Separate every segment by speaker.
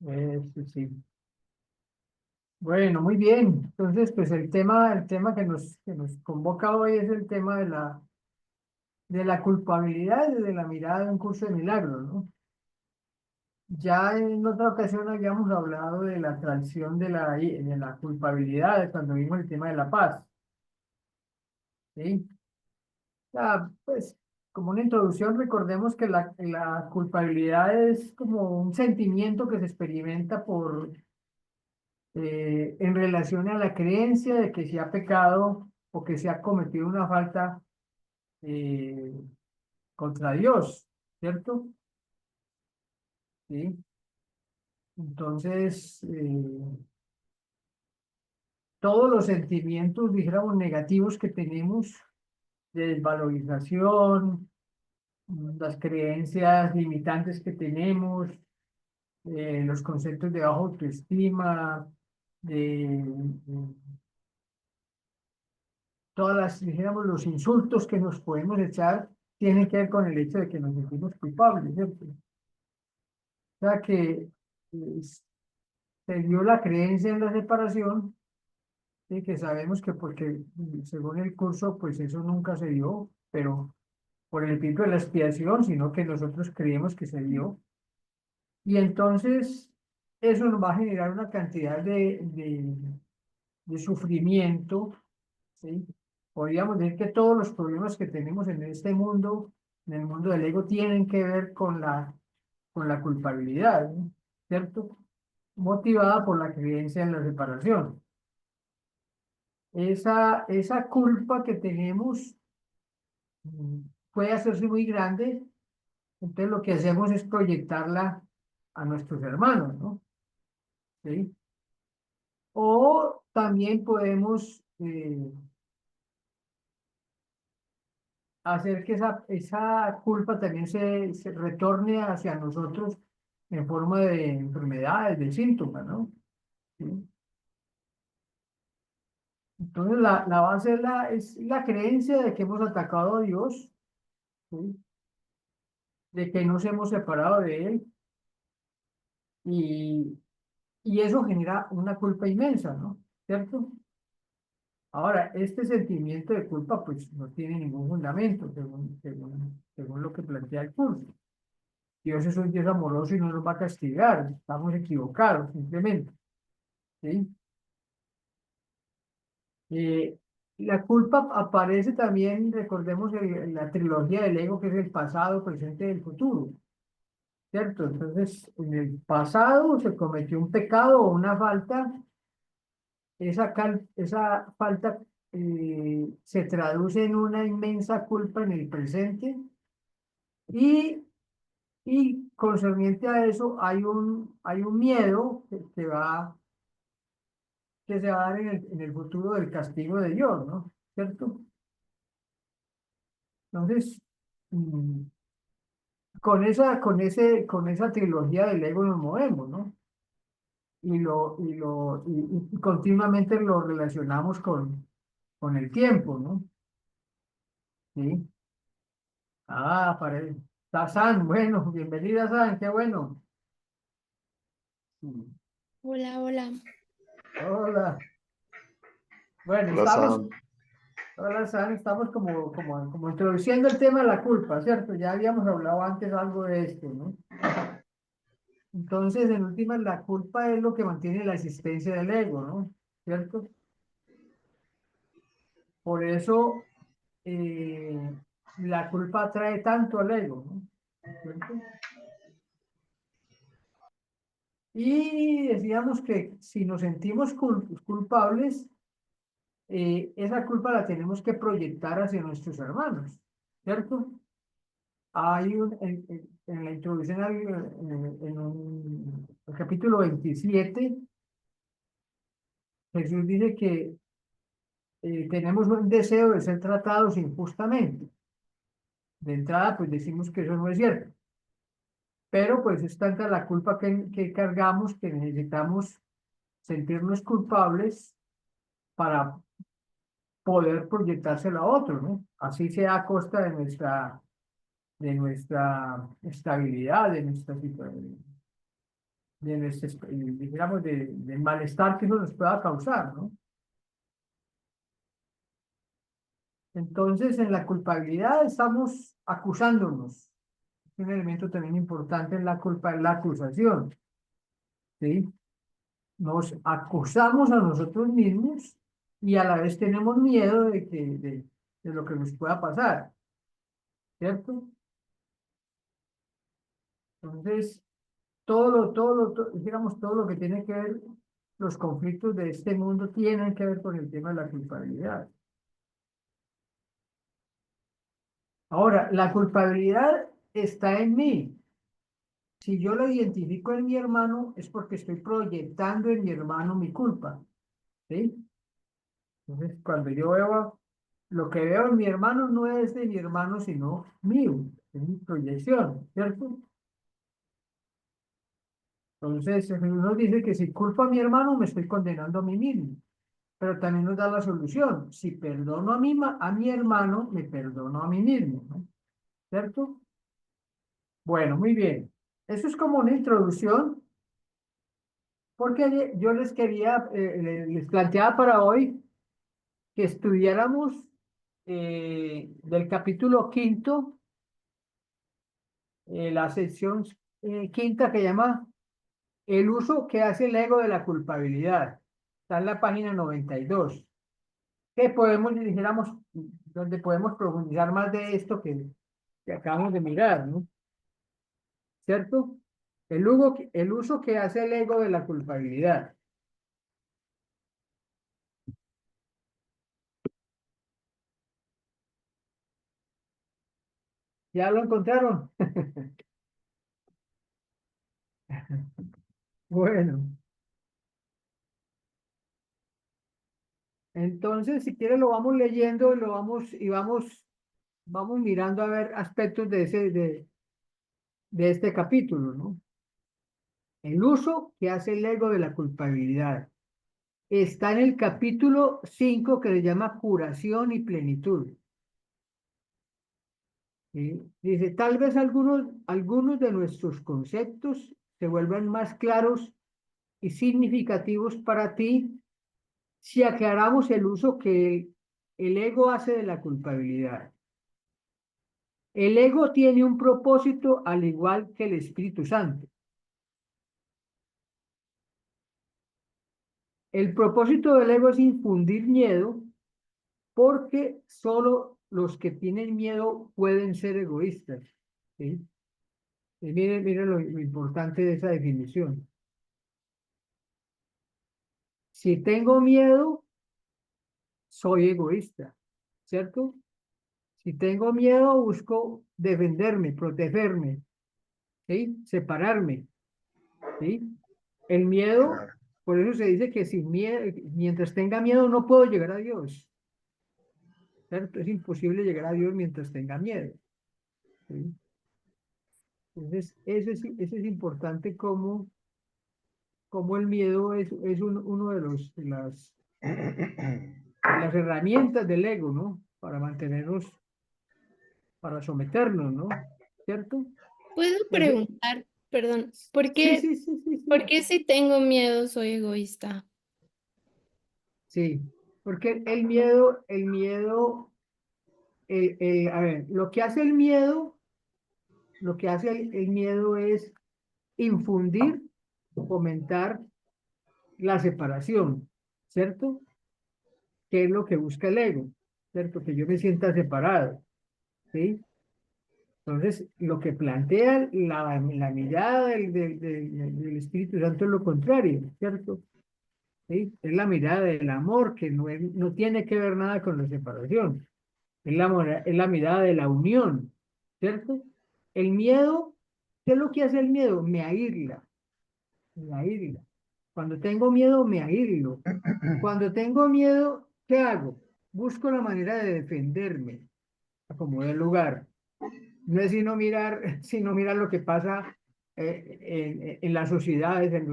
Speaker 1: Sí, sí. Bueno, muy bien. Entonces, pues el tema que nos convoca hoy es el tema de la culpabilidad desde la mirada de un curso de milagros, ¿no? Ya en otra ocasión habíamos hablado de la traición de la culpabilidad cuando vimos el tema de la paz, ¿sí? Pues, como una introducción, recordemos que la culpabilidad es como un sentimiento que se experimenta en relación a la creencia de que se ha pecado o que se ha cometido una falta eh, contra Dios, ¿cierto? Sí. Entonces, todos los sentimientos, dijéramos, negativos que tenemos de desvalorización, las creencias limitantes que tenemos, los conceptos de baja autoestima, de todas dijéramos, los insultos que nos podemos echar tienen que ver con el hecho de que nos sentimos culpables, ¿cierto? O sea que eh, se dio la creencia en la separación, y que sabemos que porque según el curso, pues eso nunca se dio, pero por el principio de la expiación, sino que nosotros creemos que se dio. Y entonces eso nos va a generar una cantidad de sufrimiento, ¿sí? Podríamos decir que todos los problemas que tenemos en este mundo, en el mundo del ego, tienen que ver con la culpabilidad, ¿no? ¿Cierto? Motivada por la creencia en la separación. Esa culpa que tenemos mm, puede hacerse muy grande, entonces lo que hacemos es proyectarla a nuestros hermanos, ¿no? ¿Sí? O también podemos hacer que esa culpa también se retorne hacia nosotros en forma de enfermedades, de síntomas, ¿no? ¿Sí? Entonces, la base es la creencia de que hemos atacado a Dios, ¿sí? De que nos hemos separado de Él y, y eso genera una culpa inmensa, ¿no? ¿Cierto? Ahora, este sentimiento de culpa, pues, no tiene ningún fundamento, según lo que plantea el curso. Dios es un Dios amoroso y no nos va a castigar, estamos equivocados, simplemente, ¿sí? Eh, la culpa aparece también, recordemos, en la trilogía del ego, que es el pasado, presente y el futuro, ¿cierto? Entonces, en el pasado se cometió un pecado o una falta, esa falta se traduce en una inmensa culpa en el presente y, y concerniente a eso hay un miedo que se va a dar en el futuro del castigo de Dios, ¿no? ¿Cierto? Entonces, mm, con esa trilogía del ego nos movemos, ¿no? Y continuamente lo relacionamos con el tiempo, ¿no? Sí. Parece. Está San, bueno, bienvenida San, qué bueno. Mm.
Speaker 2: Hola, hola.
Speaker 1: Hola. Bueno,
Speaker 3: Hola
Speaker 1: estamos,
Speaker 3: Sam,
Speaker 1: hola San, estamos como introduciendo el tema de la culpa, ¿cierto? Ya habíamos hablado antes algo de esto, ¿no? Entonces, en últimas, la culpa es lo que mantiene la existencia del ego, ¿no? ¿Cierto? Por eso eh, la culpa atrae tanto al ego, ¿no? ¿Cierto? Y decíamos que si nos sentimos culpables, esa culpa la tenemos que proyectar hacia nuestros hermanos, ¿cierto? En la introducción el capítulo 27, Jesús dice que tenemos un deseo de ser tratados injustamente. De entrada, pues decimos que eso no es cierto, pero pues es tanta la culpa que cargamos que necesitamos sentirnos culpables para poder proyectárselo a otro, ¿no? Así sea a costa de nuestra estabilidad, de nuestra situación. digamos, del malestar que eso nos pueda causar, ¿no? Entonces, en la culpabilidad estamos acusándonos. Un elemento también importante en la culpa es la acusación, ¿sí? Nos acusamos a nosotros mismos y a la vez tenemos miedo de lo que nos pueda pasar, ¿cierto? Entonces, digamos, todo lo que tiene que ver, los conflictos de este mundo tienen que ver con el tema de la culpabilidad. Ahora, la culpabilidad está en mí. Si yo lo identifico en mi hermano, es porque estoy proyectando en mi hermano mi culpa, ¿sí? Entonces, cuando yo veo lo que veo en mi hermano no es de mi hermano, sino mío, es mi proyección, ¿cierto? Entonces, Jesús nos dice que si culpo a mi hermano, me estoy condenando a mí mismo. Pero también nos da la solución. Si perdono a mi hermano, me perdono a mí mismo, ¿no? ¿Cierto? Bueno, muy bien. Eso es como una introducción, porque yo les quería, les planteaba para hoy que estudiáramos del capítulo quinto, la sección quinta que llama el uso que hace el ego de la culpabilidad. Está en la página 92. Que podemos, dijéramos, donde podemos profundizar más de esto que acabamos de mirar, ¿no? ¿Cierto? El uso que hace el ego de la culpabilidad. ¿Ya lo encontraron? Bueno, entonces si quiere lo vamos leyendo y vamos mirando a ver aspectos de este capítulo, ¿no? El uso que hace el ego de la culpabilidad. Está en el capítulo 5 que se llama curación y plenitud. ¿Sí? Dice, tal vez algunos de nuestros conceptos se vuelvan más claros y significativos para ti si aclaramos el uso que el ego hace de la culpabilidad. El ego tiene un propósito al igual que el Espíritu Santo. El propósito del ego es infundir miedo porque solo los que tienen miedo pueden ser egoístas. ¿Sí? Y miren lo importante de esa definición. Si tengo miedo, soy egoísta, ¿cierto? Si tengo miedo, busco defenderme, protegerme, ¿sí? Separarme, ¿sí? El miedo,
Speaker 2: Claro.
Speaker 1: por eso se dice que sin miedo, mientras tenga miedo no puedo llegar a Dios, ¿cierto? Es imposible llegar a Dios mientras tenga miedo, ¿sí? Entonces, eso es importante como el miedo es uno de las herramientas del ego, ¿no? Para mantenernos, para someternos, ¿no? ¿Cierto?
Speaker 3: Puedo
Speaker 1: Entonces,
Speaker 3: preguntar, perdón,
Speaker 1: sí, sí, sí, sí,
Speaker 3: ¿por
Speaker 1: sí.
Speaker 3: qué si tengo miedo soy egoísta?
Speaker 1: Sí, porque a ver, lo que hace el miedo, lo que hace el miedo es infundir, fomentar la separación, ¿cierto? ¿Qué es lo que busca el ego? ¿Cierto? Que yo me sienta separado, ¿sí? Entonces, lo que plantea la mirada del Espíritu Santo es lo contrario, ¿cierto? ¿Sí? Es la mirada del amor, que no tiene que ver nada con la separación. Es la mirada de la unión, ¿cierto? El miedo, ¿qué es lo que hace el miedo? Me aísla, me aísla. Cuando tengo miedo, me aíslo. Cuando tengo miedo, ¿qué hago? Busco la manera de defenderme, a como el lugar. No es sino mirar lo que pasa en las sociedades, en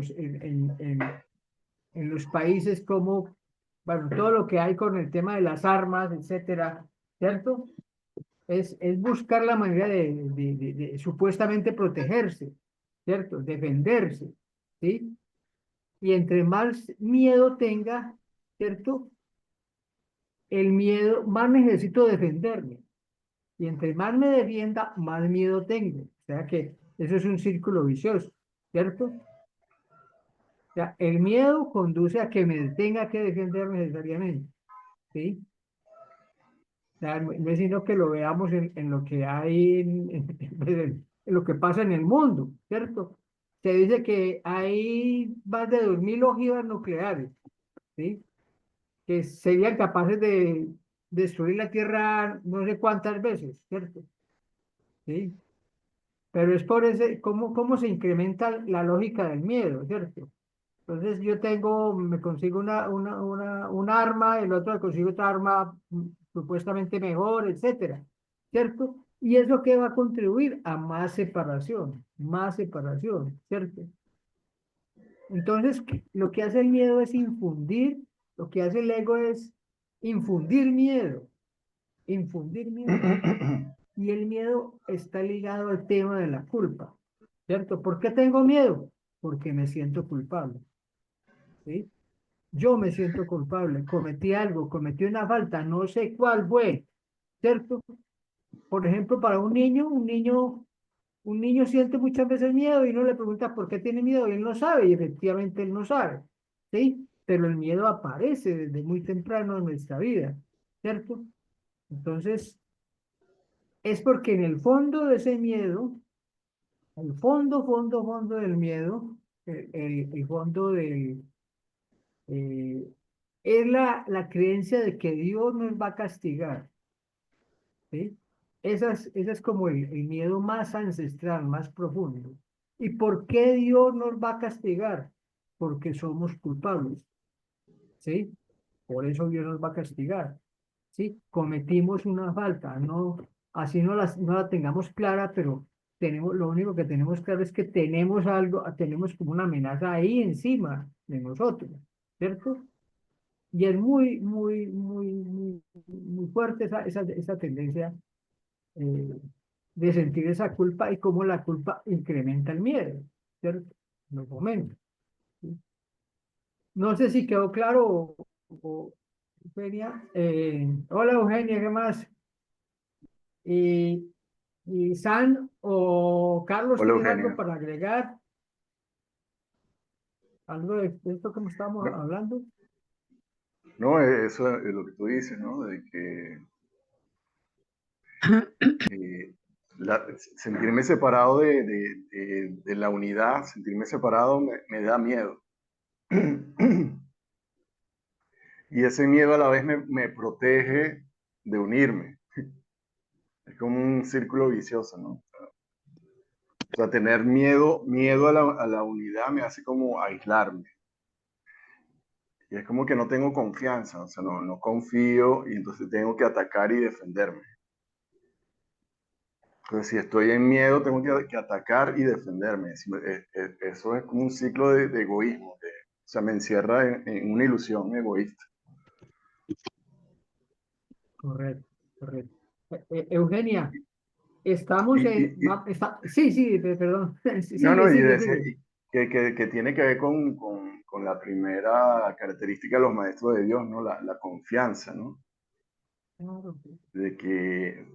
Speaker 1: los países, como, bueno, todo lo que hay con el tema de las armas, etcétera, ¿cierto? Es buscar la manera de supuestamente protegerse, ¿cierto? Defenderse. ¿sí? Y entre más miedo tenga, ¿cierto? El miedo, más necesito defenderme. Y entre más me defienda, más miedo tengo. O sea que eso es un círculo vicioso, ¿cierto? O sea, el miedo conduce a que me tenga que defender necesariamente, ¿sí? O sea, no es sino que lo veamos en lo que hay, en lo que pasa en el mundo, ¿cierto? Se dice que hay más de 2000 ojivas nucleares, ¿sí? Que serían capaces de destruir la Tierra no sé cuántas veces, ¿cierto? ¿Sí? Pero es por ese, cómo se incrementa la lógica del miedo, ¿cierto? Entonces yo tengo, me consigo un arma, el otro me consigue otra arma supuestamente mejor, etcétera, ¿cierto? Y eso que va a contribuir a más separación, ¿cierto? Entonces, lo que hace el miedo es infundir, lo que hace el ego es infundir miedo, infundir miedo. Y el miedo está ligado al tema de la culpa, ¿cierto? ¿Por qué tengo miedo? Porque me siento culpable, ¿sí? Yo me siento culpable, cometí algo, cometí una falta, no sé cuál fue, ¿cierto? Por ejemplo, para un niño siente muchas veces miedo y no le pregunta por qué tiene miedo y él no sabe, y efectivamente él no sabe, ¿sí? Pero el miedo aparece desde muy temprano en nuestra vida, ¿cierto? Entonces, es porque en el fondo de ese miedo, el fondo del miedo, el fondo del, eh, es la creencia de que Dios nos va a castigar, ¿sí? Esa es como el miedo más ancestral, más profundo. ¿Y por qué Dios nos va a castigar? Porque somos culpables, ¿sí? Por eso Dios nos va a castigar, ¿sí? Cometimos una falta, no, así no la tengamos clara, pero lo único que tenemos claro es que tenemos algo, tenemos como una amenaza ahí encima de nosotros, ¿cierto? Y es muy fuerte esa tendencia eh, de sentir esa culpa y cómo la culpa incrementa el miedo, ¿cierto? En los momentos, ¿sí? No sé si quedó claro Eugenia. Hola Eugenia, ¿qué más? Y, y San o Carlos,
Speaker 2: Hola
Speaker 1: ¿tienen algo
Speaker 2: Eugenia.
Speaker 1: para agregar? ¿Algo de esto que estamos
Speaker 2: No,
Speaker 1: hablando?
Speaker 2: no, eso es lo que tú dices, ¿no? De que eh, sentirme separado de la unidad, sentirme separado me da miedo. Y ese miedo a la vez me protege de unirme. Es como un círculo vicioso, ¿no? O sea, tener miedo a la unidad me hace como aislarme. Y es como que no tengo confianza, o sea, no confío y entonces tengo que atacar y defenderme. Entonces, si estoy en miedo, tengo que atacar y defenderme. Eso es como un ciclo de egoísmo. O sea, me encierra en una ilusión egoísta.
Speaker 1: Correcto, correcto. Eugenia, estamos
Speaker 2: Y,
Speaker 1: en... sí, sí, perdón.
Speaker 2: no,
Speaker 1: Sigue,
Speaker 2: no, y,
Speaker 1: sigue, sigue.
Speaker 2: que tiene que ver con la primera característica de los maestros de Dios, ¿no? La confianza, ¿no?
Speaker 1: Claro,
Speaker 2: De que,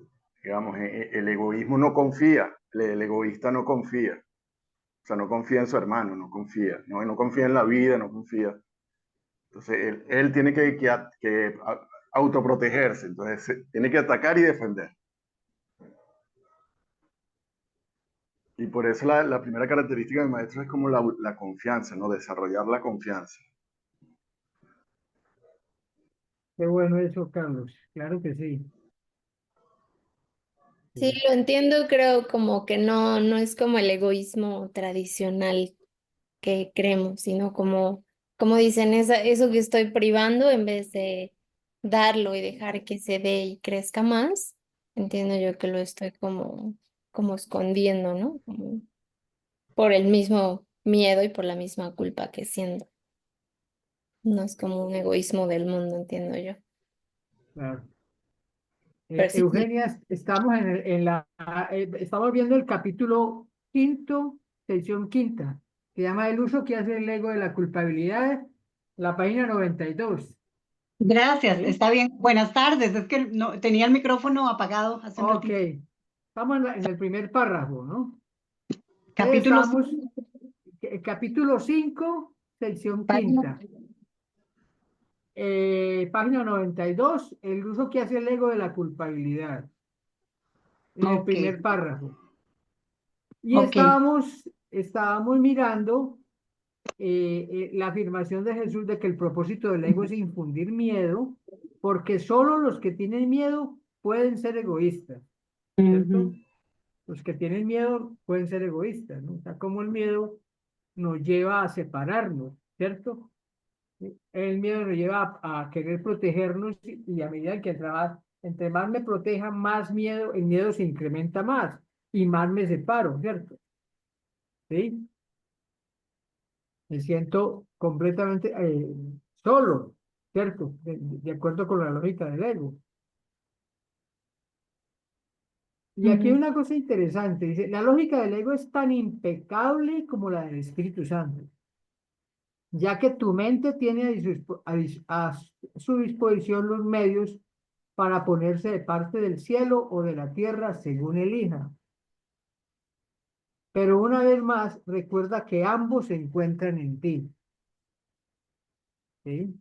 Speaker 2: digamos, el egoísmo no confía, el egoísta no confía. O sea, no confía en su hermano, no confía, no confía en la vida, no confía. Entonces, él tiene que autoprotegerse, entonces tiene que atacar y defender. Y por eso la primera característica del maestro es como la confianza, ¿no? Desarrollar la confianza.
Speaker 1: qué bueno eso, Carlos. Claro que sí.
Speaker 3: Sí,
Speaker 1: Sí,
Speaker 3: lo entiendo, creo como que no es como el egoísmo tradicional que creemos, sino como dicen, eso que estoy privando en vez de darlo y dejar que se dé y crezca más, entiendo yo que lo estoy como escondiendo, ¿no? Como por el mismo miedo y por la misma culpa que siento. No es como un egoísmo del mundo, entiendo yo.
Speaker 1: claro.
Speaker 3: Pero sí, sí.
Speaker 1: Eugenia, estamos estamos viendo el capítulo quinto, sección quinta. Se llama El uso que hace el ego de la culpabilidad, la página 92.
Speaker 4: Gracias,
Speaker 1: ¿Sí?
Speaker 4: está bien. Buenas tardes, es que no, tenía el micrófono apagado hace un
Speaker 1: Ok,
Speaker 4: ratito.
Speaker 1: estamos en el primer párrafo, ¿no?
Speaker 4: Capítulo
Speaker 1: Estamos capítulo 5, sección
Speaker 4: página.
Speaker 1: quinta. Página 92, el uso que hace el ego de la culpabilidad. En el
Speaker 4: Ok,
Speaker 1: primer párrafo. Y
Speaker 4: ok.
Speaker 1: estábamos mirando la afirmación de Jesús de que el propósito del ego es infundir miedo, porque solo los que tienen miedo pueden ser egoístas, ¿cierto?
Speaker 4: Ujú.
Speaker 1: Los que tienen miedo pueden ser egoístas, ¿no? O sea, como el miedo nos lleva a separarnos, ¿cierto? El miedo nos lleva a querer protegernos y a medida que entre más me proteja, más miedo, el miedo se incrementa más y más me separo, ¿cierto? ¿Sí? Me siento completamente solo, ¿cierto? De acuerdo con la lógica del ego. Y aquí hay
Speaker 4: Ujú.
Speaker 1: una cosa interesante, dice, la lógica del ego es tan impecable como la del Espíritu Santo, ya que tu mente tiene a su disposición los medios para ponerse de parte del cielo o de la tierra según elija. Pero una vez más, recuerda que ambos se encuentran en ti, ¿sí?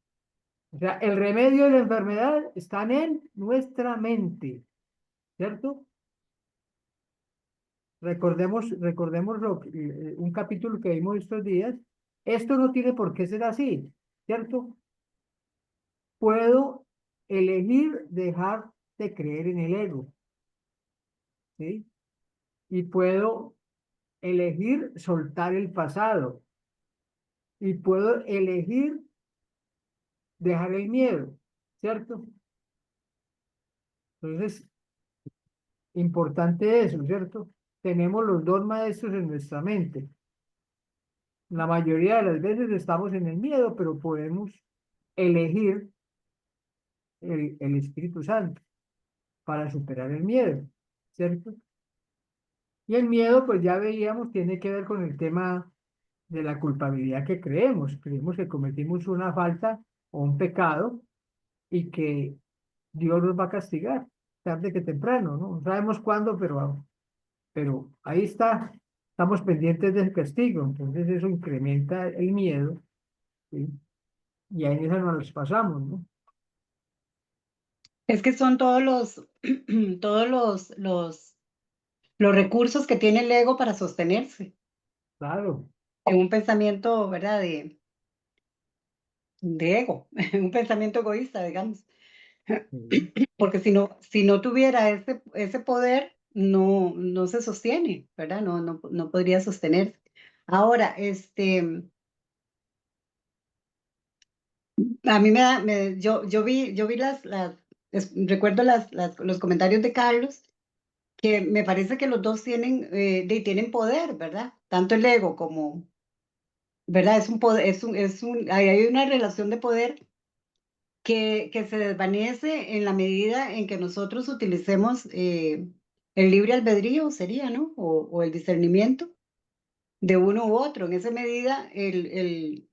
Speaker 1: O sea, el remedio de la enfermedad está en nuestra mente, ¿cierto? Recordemos un capítulo que vimos estos días. Esto no tiene por qué ser así, ¿cierto? Puedo elegir dejar de creer en el ego, ¿sí? Y puedo elegir soltar el pasado. Y puedo elegir dejar el miedo, ¿cierto? Entonces, importante eso, ¿cierto? Tenemos los dos maestros en nuestra mente. La mayoría de las veces estamos en el miedo, pero podemos elegir el Espíritu Santo para superar el miedo, ¿cierto? Y el miedo, pues ya veíamos, tiene que ver con el tema de la culpabilidad que creemos. Creemos que cometimos una falta o un pecado y que Dios nos va a castigar tarde que temprano, ¿no? No sabemos cuándo, pero ahí está. Estamos pendientes del castigo, entonces eso incrementa el miedo, ¿sí? Y ahí en esa nos pasamos, ¿no?
Speaker 4: Es que son todos todos los recursos que tiene el ego para sostenerse
Speaker 1: Claro.
Speaker 4: en un pensamiento, ¿verdad? De ego, un pensamiento egoísta, digamos.
Speaker 1: Sí.
Speaker 4: Porque si no tuviera ese poder, no se sostiene, ¿verdad? No podría sostenerse. Ahora, a mí yo vi recuerdo los comentarios de Carlos, que me parece que los dos tienen poder, ¿verdad? Tanto el ego como, ¿verdad? Es un poder, hay una relación de poder que se desvanece en la medida en que nosotros utilicemos el libre albedrío, sería, ¿no? O el discernimiento de uno u otro. En esa medida, el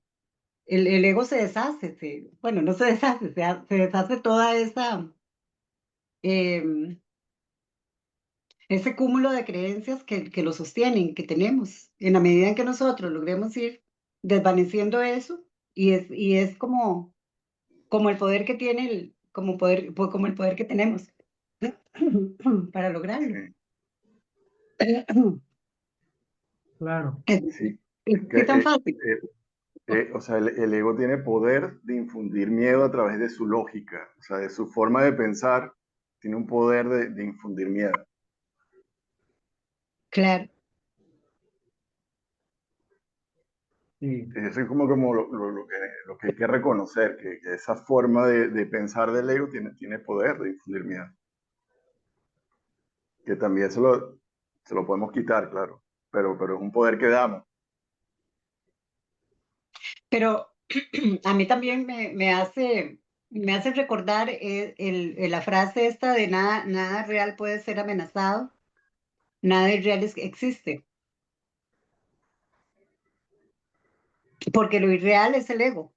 Speaker 4: ego se deshace, bueno, no se deshace, se deshace toda em, ese cúmulo de creencias que lo sostienen, que tenemos. En la medida en que nosotros logremos ir desvaneciendo eso, y es como el poder que tiene como el poder que tenemos para lograrlo.
Speaker 2: Sí,
Speaker 1: Claro.
Speaker 4: Es,
Speaker 2: sí. Es que,
Speaker 4: es tan fácil.
Speaker 2: o sea, el ego tiene poder de infundir miedo a través de su lógica, o sea, de su forma de pensar, tiene un poder de infundir miedo.
Speaker 4: Claro.
Speaker 1: Sí.
Speaker 2: Eso es como lo que hay que reconocer, que esa forma de pensar del ego tiene poder de infundir miedo. Que también se lo podemos quitar, claro, pero es un poder que damos.
Speaker 4: Pero a mí también me hace recordar la frase esta de nada real puede ser amenazado, nada irreal existe. porque lo irreal es el ego.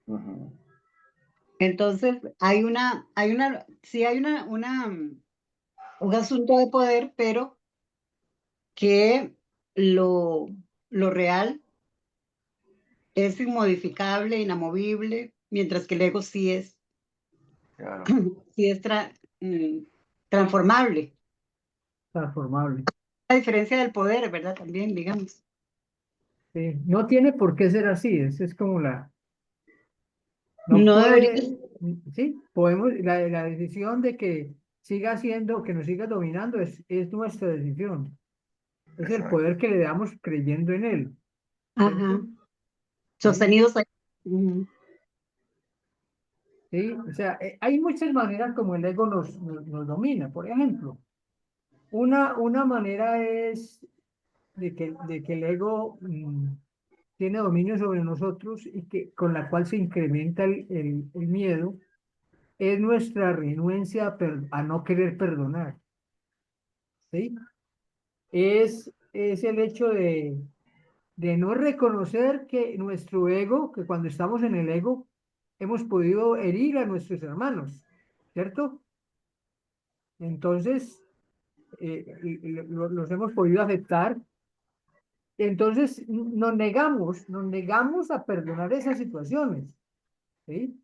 Speaker 2: Ujú.
Speaker 4: Entonces, sí hay un asunto de poder, pero que lo real es inmodificable, inamovible, mientras que el ego
Speaker 2: Claro.
Speaker 4: sí es transformable.
Speaker 1: transformable.
Speaker 4: La diferencia del poder, ¿verdad? También, digamos.
Speaker 1: ¿Sí? No tiene por qué ser así, esa es como la, no
Speaker 4: No debería.
Speaker 1: puede, sí, podemos, la decisión de que siga siendo, que nos siga dominando es nuestra decisión, es el
Speaker 2: Exacto.
Speaker 1: poder que le damos creyendo en él,
Speaker 4: Ajá.
Speaker 1: ¿cierto? ¿Sí?
Speaker 4: Sostenidos ahí. Ujú.
Speaker 1: ¿Sí? O sea, hay muchas maneras como el ego nos domina. Por ejemplo, una manera es de que el ego tiene dominio sobre nosotros y que con la cual se incrementa el miedo, es nuestra renuencia a no querer perdonar. ¿Sí? Es el hecho de no reconocer que nuestro ego, que cuando estamos en el ego, hemos podido herir a nuestros hermanos, ¿cierto? Entonces, los hemos podido aceptar. Entonces, nos negamos a perdonar esas situaciones, ¿sí?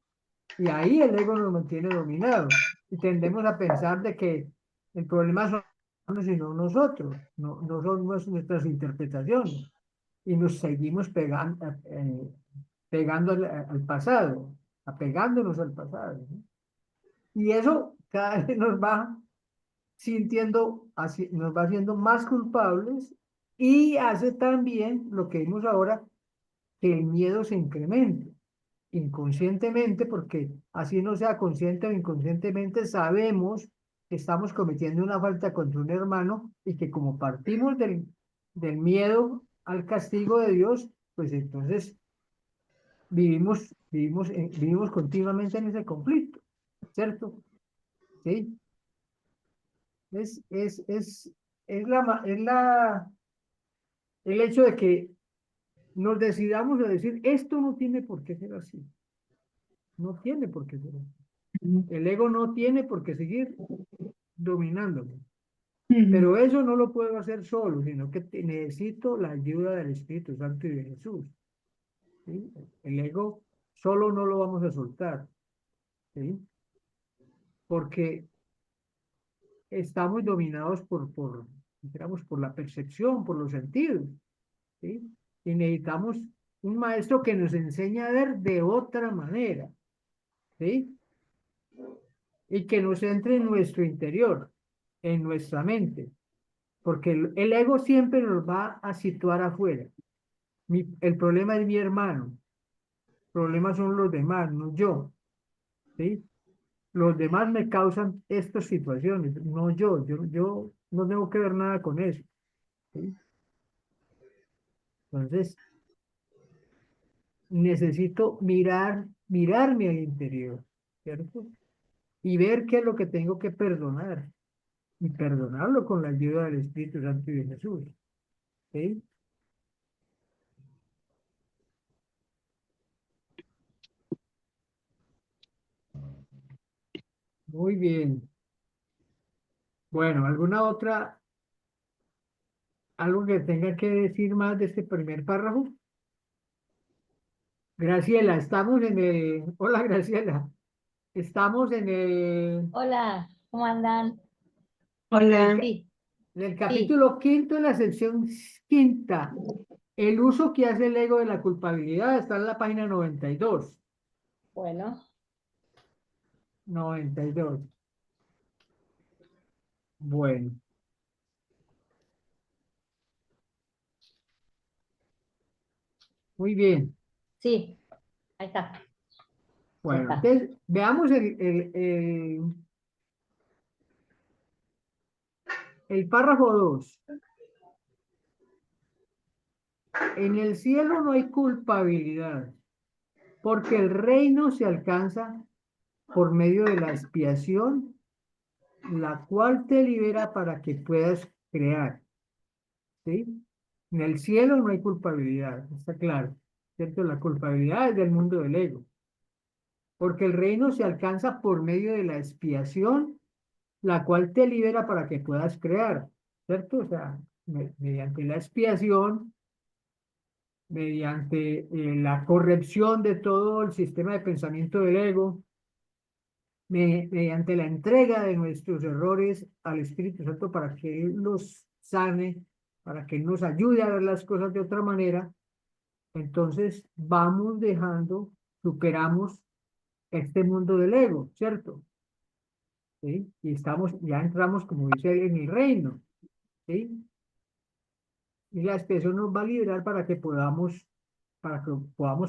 Speaker 1: Y ahí el ego nos mantiene dominado. Y tendemos a pensar de que el problema son sino nosotros, no son nuestras interpretaciones. Y nos seguimos pegando al pasado, apegándonos al pasado, ¿no? Y eso cada vez nos va sintiendo, nos va haciendo más culpables y hace también lo que vimos ahora, que el miedo se incremente inconscientemente, porque así no sea consciente o inconscientemente, sabemos que estamos cometiendo una falta contra un hermano y que como partimos del miedo al castigo de Dios, pues entonces vivimos continuamente en ese conflicto, ¿cierto? ¿Sí? Es, es, es, es el hecho de que nos decidamos a decir, esto no tiene por qué ser así, no tiene por qué ser así. El ego no tiene por qué seguir dominándome,
Speaker 4: Ujú.
Speaker 1: pero eso no lo puedo hacer solo, sino que necesito la ayuda del Espíritu Santo y de Jesús, ¿sí? El ego solo no lo vamos a soltar, ¿sí? Porque estamos dominados digamos, por la percepción, por los sentidos, ¿sí? Y necesitamos un maestro que nos enseñe a ver de otra manera, ¿sí? Y que nos entre en nuestro interior, en nuestra mente, porque el ego siempre nos va a situar afuera. El problema es mi hermano, el problema son los demás, no yo, ¿sí? Los demás me causan estas situaciones, no yo no tengo que ver nada con eso, ¿sí? Entonces, necesito mirarme al interior, ¿cierto? Y ver qué es lo que tengo que perdonar, y perdonarlo con la ayuda del Espíritu Santo y de Jesús, ¿sí? Muy bien. Bueno, algo que tenga que decir más de este primer párrafo? Graciela, hola Graciela, estamos
Speaker 5: Hola, ¿cómo andan?
Speaker 1: en el,
Speaker 4: Hola.
Speaker 5: Sí,
Speaker 1: en el
Speaker 5: sí,
Speaker 1: capítulo quinto, en la sección quinta. El uso que hace el ego de la culpabilidad está en la página 92.
Speaker 5: bueno,
Speaker 1: 92. Bueno, muy bien.
Speaker 5: sí, ahí está, ya
Speaker 1: Bueno,
Speaker 5: está.
Speaker 1: entonces veamos el párrafo 2. En el cielo no hay culpabilidad, porque el reino se alcanza por medio de la expiación, la cual te libera para que puedas crear, ¿sí? En el cielo no hay culpabilidad, está claro. ¿cierto? La culpabilidad es del mundo del ego, porque el reino se alcanza por medio de la expiación, la cual te libera para que puedas crear, ¿cierto? O sea, mediante la expiación, mediante la corrección de todo el sistema de pensamiento del ego, mediante la entrega de nuestros errores al Espíritu Santo para que Él los sane, para que Él nos ayude a ver las cosas de otra manera, entonces vamos dejando, superamos este mundo del ego, ¿cierto? ¿Sí? Y ya entramos, como dice, en el reino, ¿sí? Y la expiación nos va a liberar para que podamos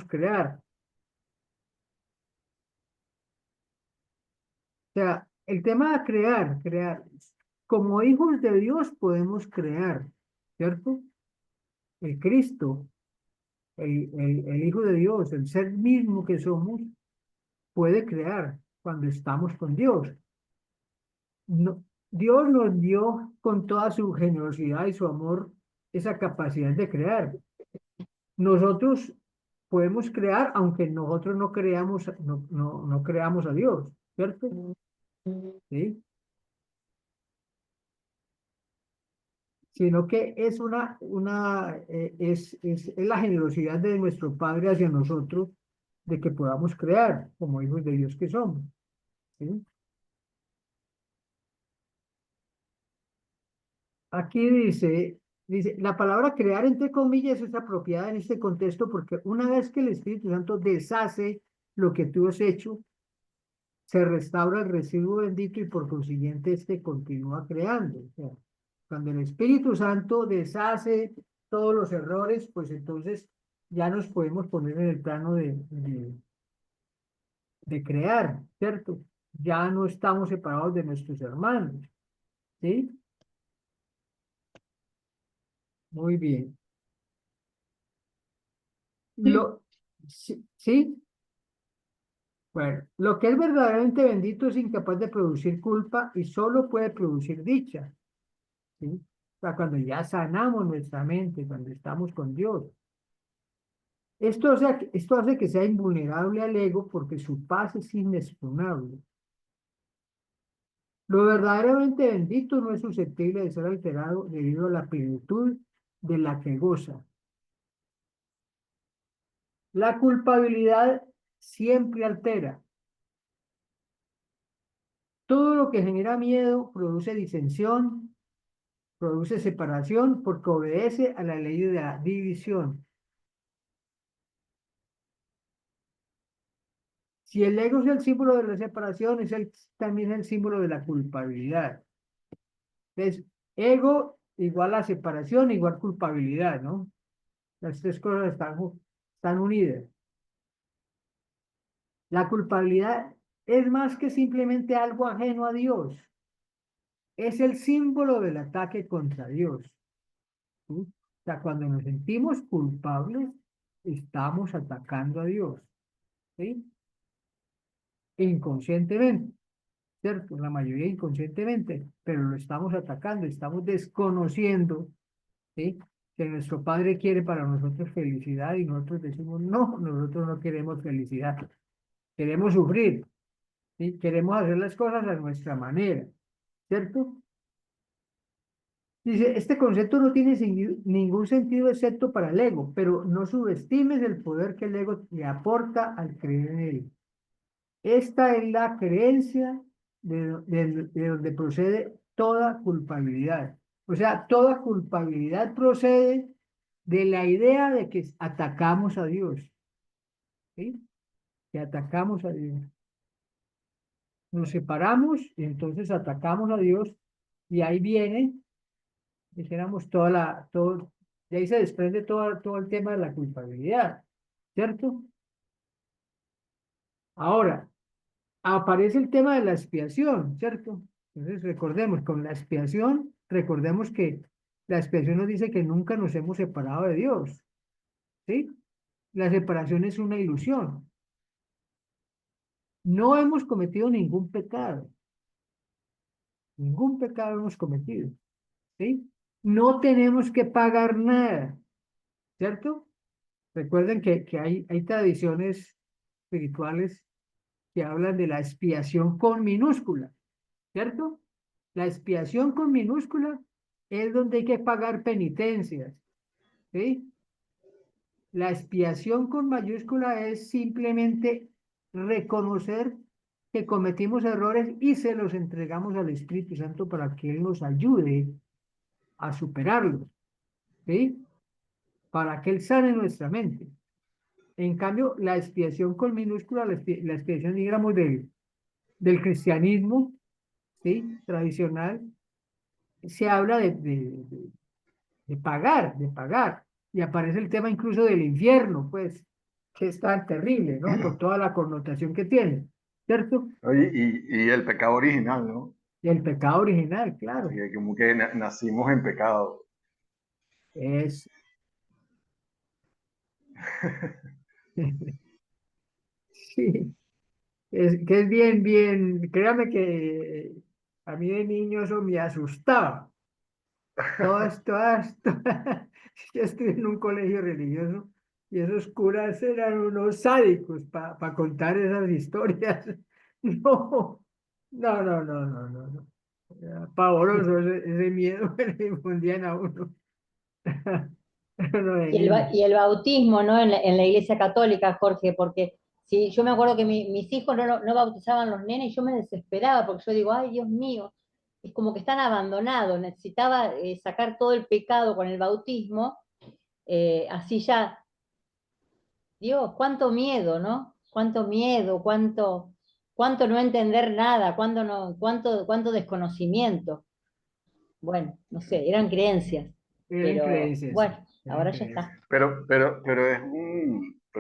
Speaker 1: crear. O sea, el tema de crear, como hijos de Dios podemos crear, ¿cierto? El Cristo, el Hijo de Dios, el ser mismo que somos, puede crear cuando estamos con Dios. No, Dios nos dio con toda su generosidad y su amor esa capacidad de crear. Nosotros podemos crear aunque nosotros no creamos a Dios, ¿cierto? ¿Sí? Sino que es la generosidad de nuestro Padre hacia nosotros de que podamos crear como hijos de Dios que somos. ¿Sí? Aquí dice, la palabra crear entre comillas es apropiada en este contexto porque una vez que el Espíritu Santo deshace lo que tú has hecho, se restaura el residuo bendito y por consiguiente este continúa creando. O sea, cuando el Espíritu Santo deshace todos los errores, pues entonces ya nos podemos poner en el plano de crear, ¿cierto? Ya no estamos separados de nuestros hermanos, ¿sí? Muy bien. ¿Sí? Bueno, lo que es verdaderamente bendito es incapaz de producir culpa y solo puede producir dicha, ¿sí? O sea, cuando ya sanamos nuestra mente, cuando estamos con Dios. Esto hace que sea invulnerable al ego porque su paz es inexpugnable. Lo verdaderamente bendito no es susceptible de ser alterado debido a la plenitud de la que goza. La culpabilidad siempre altera. Todo lo que genera miedo produce disensión, produce separación porque obedece a la ley de la división. Si el ego es el símbolo de la separación, también el símbolo de la culpabilidad. Entonces, ego igual a separación, igual culpabilidad, ¿no? Las tres cosas están unidas. La culpabilidad es más que simplemente algo ajeno a Dios. Es el símbolo del ataque contra Dios. ¿Sí? O sea, cuando nos sentimos culpables, estamos atacando a Dios. ¿Sí? Inconscientemente, ¿cierto? La mayoría inconscientemente, pero lo estamos atacando, estamos desconociendo, ¿sí? Que nuestro Padre quiere para nosotros felicidad y nosotros decimos, no, nosotros no queremos felicidad, queremos sufrir, ¿sí? Queremos hacer las cosas a nuestra manera, ¿cierto? Dice, este concepto no tiene ningún sentido excepto para el ego, pero no subestimes el poder que el ego le aporta al creer en él. Esta es la creencia de donde procede toda culpabilidad. O sea, toda culpabilidad procede de la idea de que atacamos a Dios. ¿Sí? Que atacamos a Dios. Nos separamos y entonces atacamos a Dios y ahí viene, dijéramos, de ahí se desprende todo el tema de la culpabilidad, ¿cierto? Ahora, aparece el tema de la expiación, ¿cierto? Entonces recordemos, con la expiación, recordemos que la expiación nos dice que nunca nos hemos separado de Dios, ¿sí? La separación es una ilusión. No hemos cometido ningún pecado hemos cometido, ¿sí? No tenemos que pagar nada, ¿cierto? Recuerden que hay tradiciones espirituales que hablan de la expiación con minúscula, ¿cierto? La expiación con minúscula es donde hay que pagar penitencias, ¿sí? La expiación con mayúscula es simplemente reconocer que cometimos errores y se los entregamos al Espíritu Santo para que Él nos ayude a superarlos, ¿sí? Para que Él sane nuestra mente. En cambio, la expiación con minúscula, la expiación, digamos, del cristianismo, ¿sí? Tradicional, se habla de pagar. Y aparece el tema incluso del infierno, pues, que es tan terrible, ¿no? Por toda la connotación que tiene, ¿cierto?
Speaker 2: Oye, y el pecado original, ¿no?
Speaker 1: Y el pecado original,
Speaker 2: Así
Speaker 1: claro,
Speaker 2: que como que nacimos en pecado.
Speaker 1: es... Sí, que es bien, bien, créame que a mí de niño eso me asustaba. Todas, yo estuve en un colegio religioso y esos curas eran unos sádicos para contar esas historias. No, no. Era pavoroso ese miedo que le infundían a uno. Uno de niño.
Speaker 5: Y el bautismo, ¿no? En la Iglesia Católica, Jorge, porque si yo me acuerdo que mis hijos no bautizaban los nenes y yo me desesperaba porque yo digo, ay, Dios mío, es como que están abandonados, necesitaba sacar todo el pecado con el bautismo, así ya, Dios, cuánto miedo, ¿no? Cuánto miedo, cuánto no entender nada, cuánto desconocimiento. Bueno, no sé, eran creencias,
Speaker 1: Eran
Speaker 5: pero
Speaker 1: creencias, sí,
Speaker 5: bueno,
Speaker 1: eran
Speaker 5: ahora ya
Speaker 1: creencias.
Speaker 5: está.
Speaker 2: Pero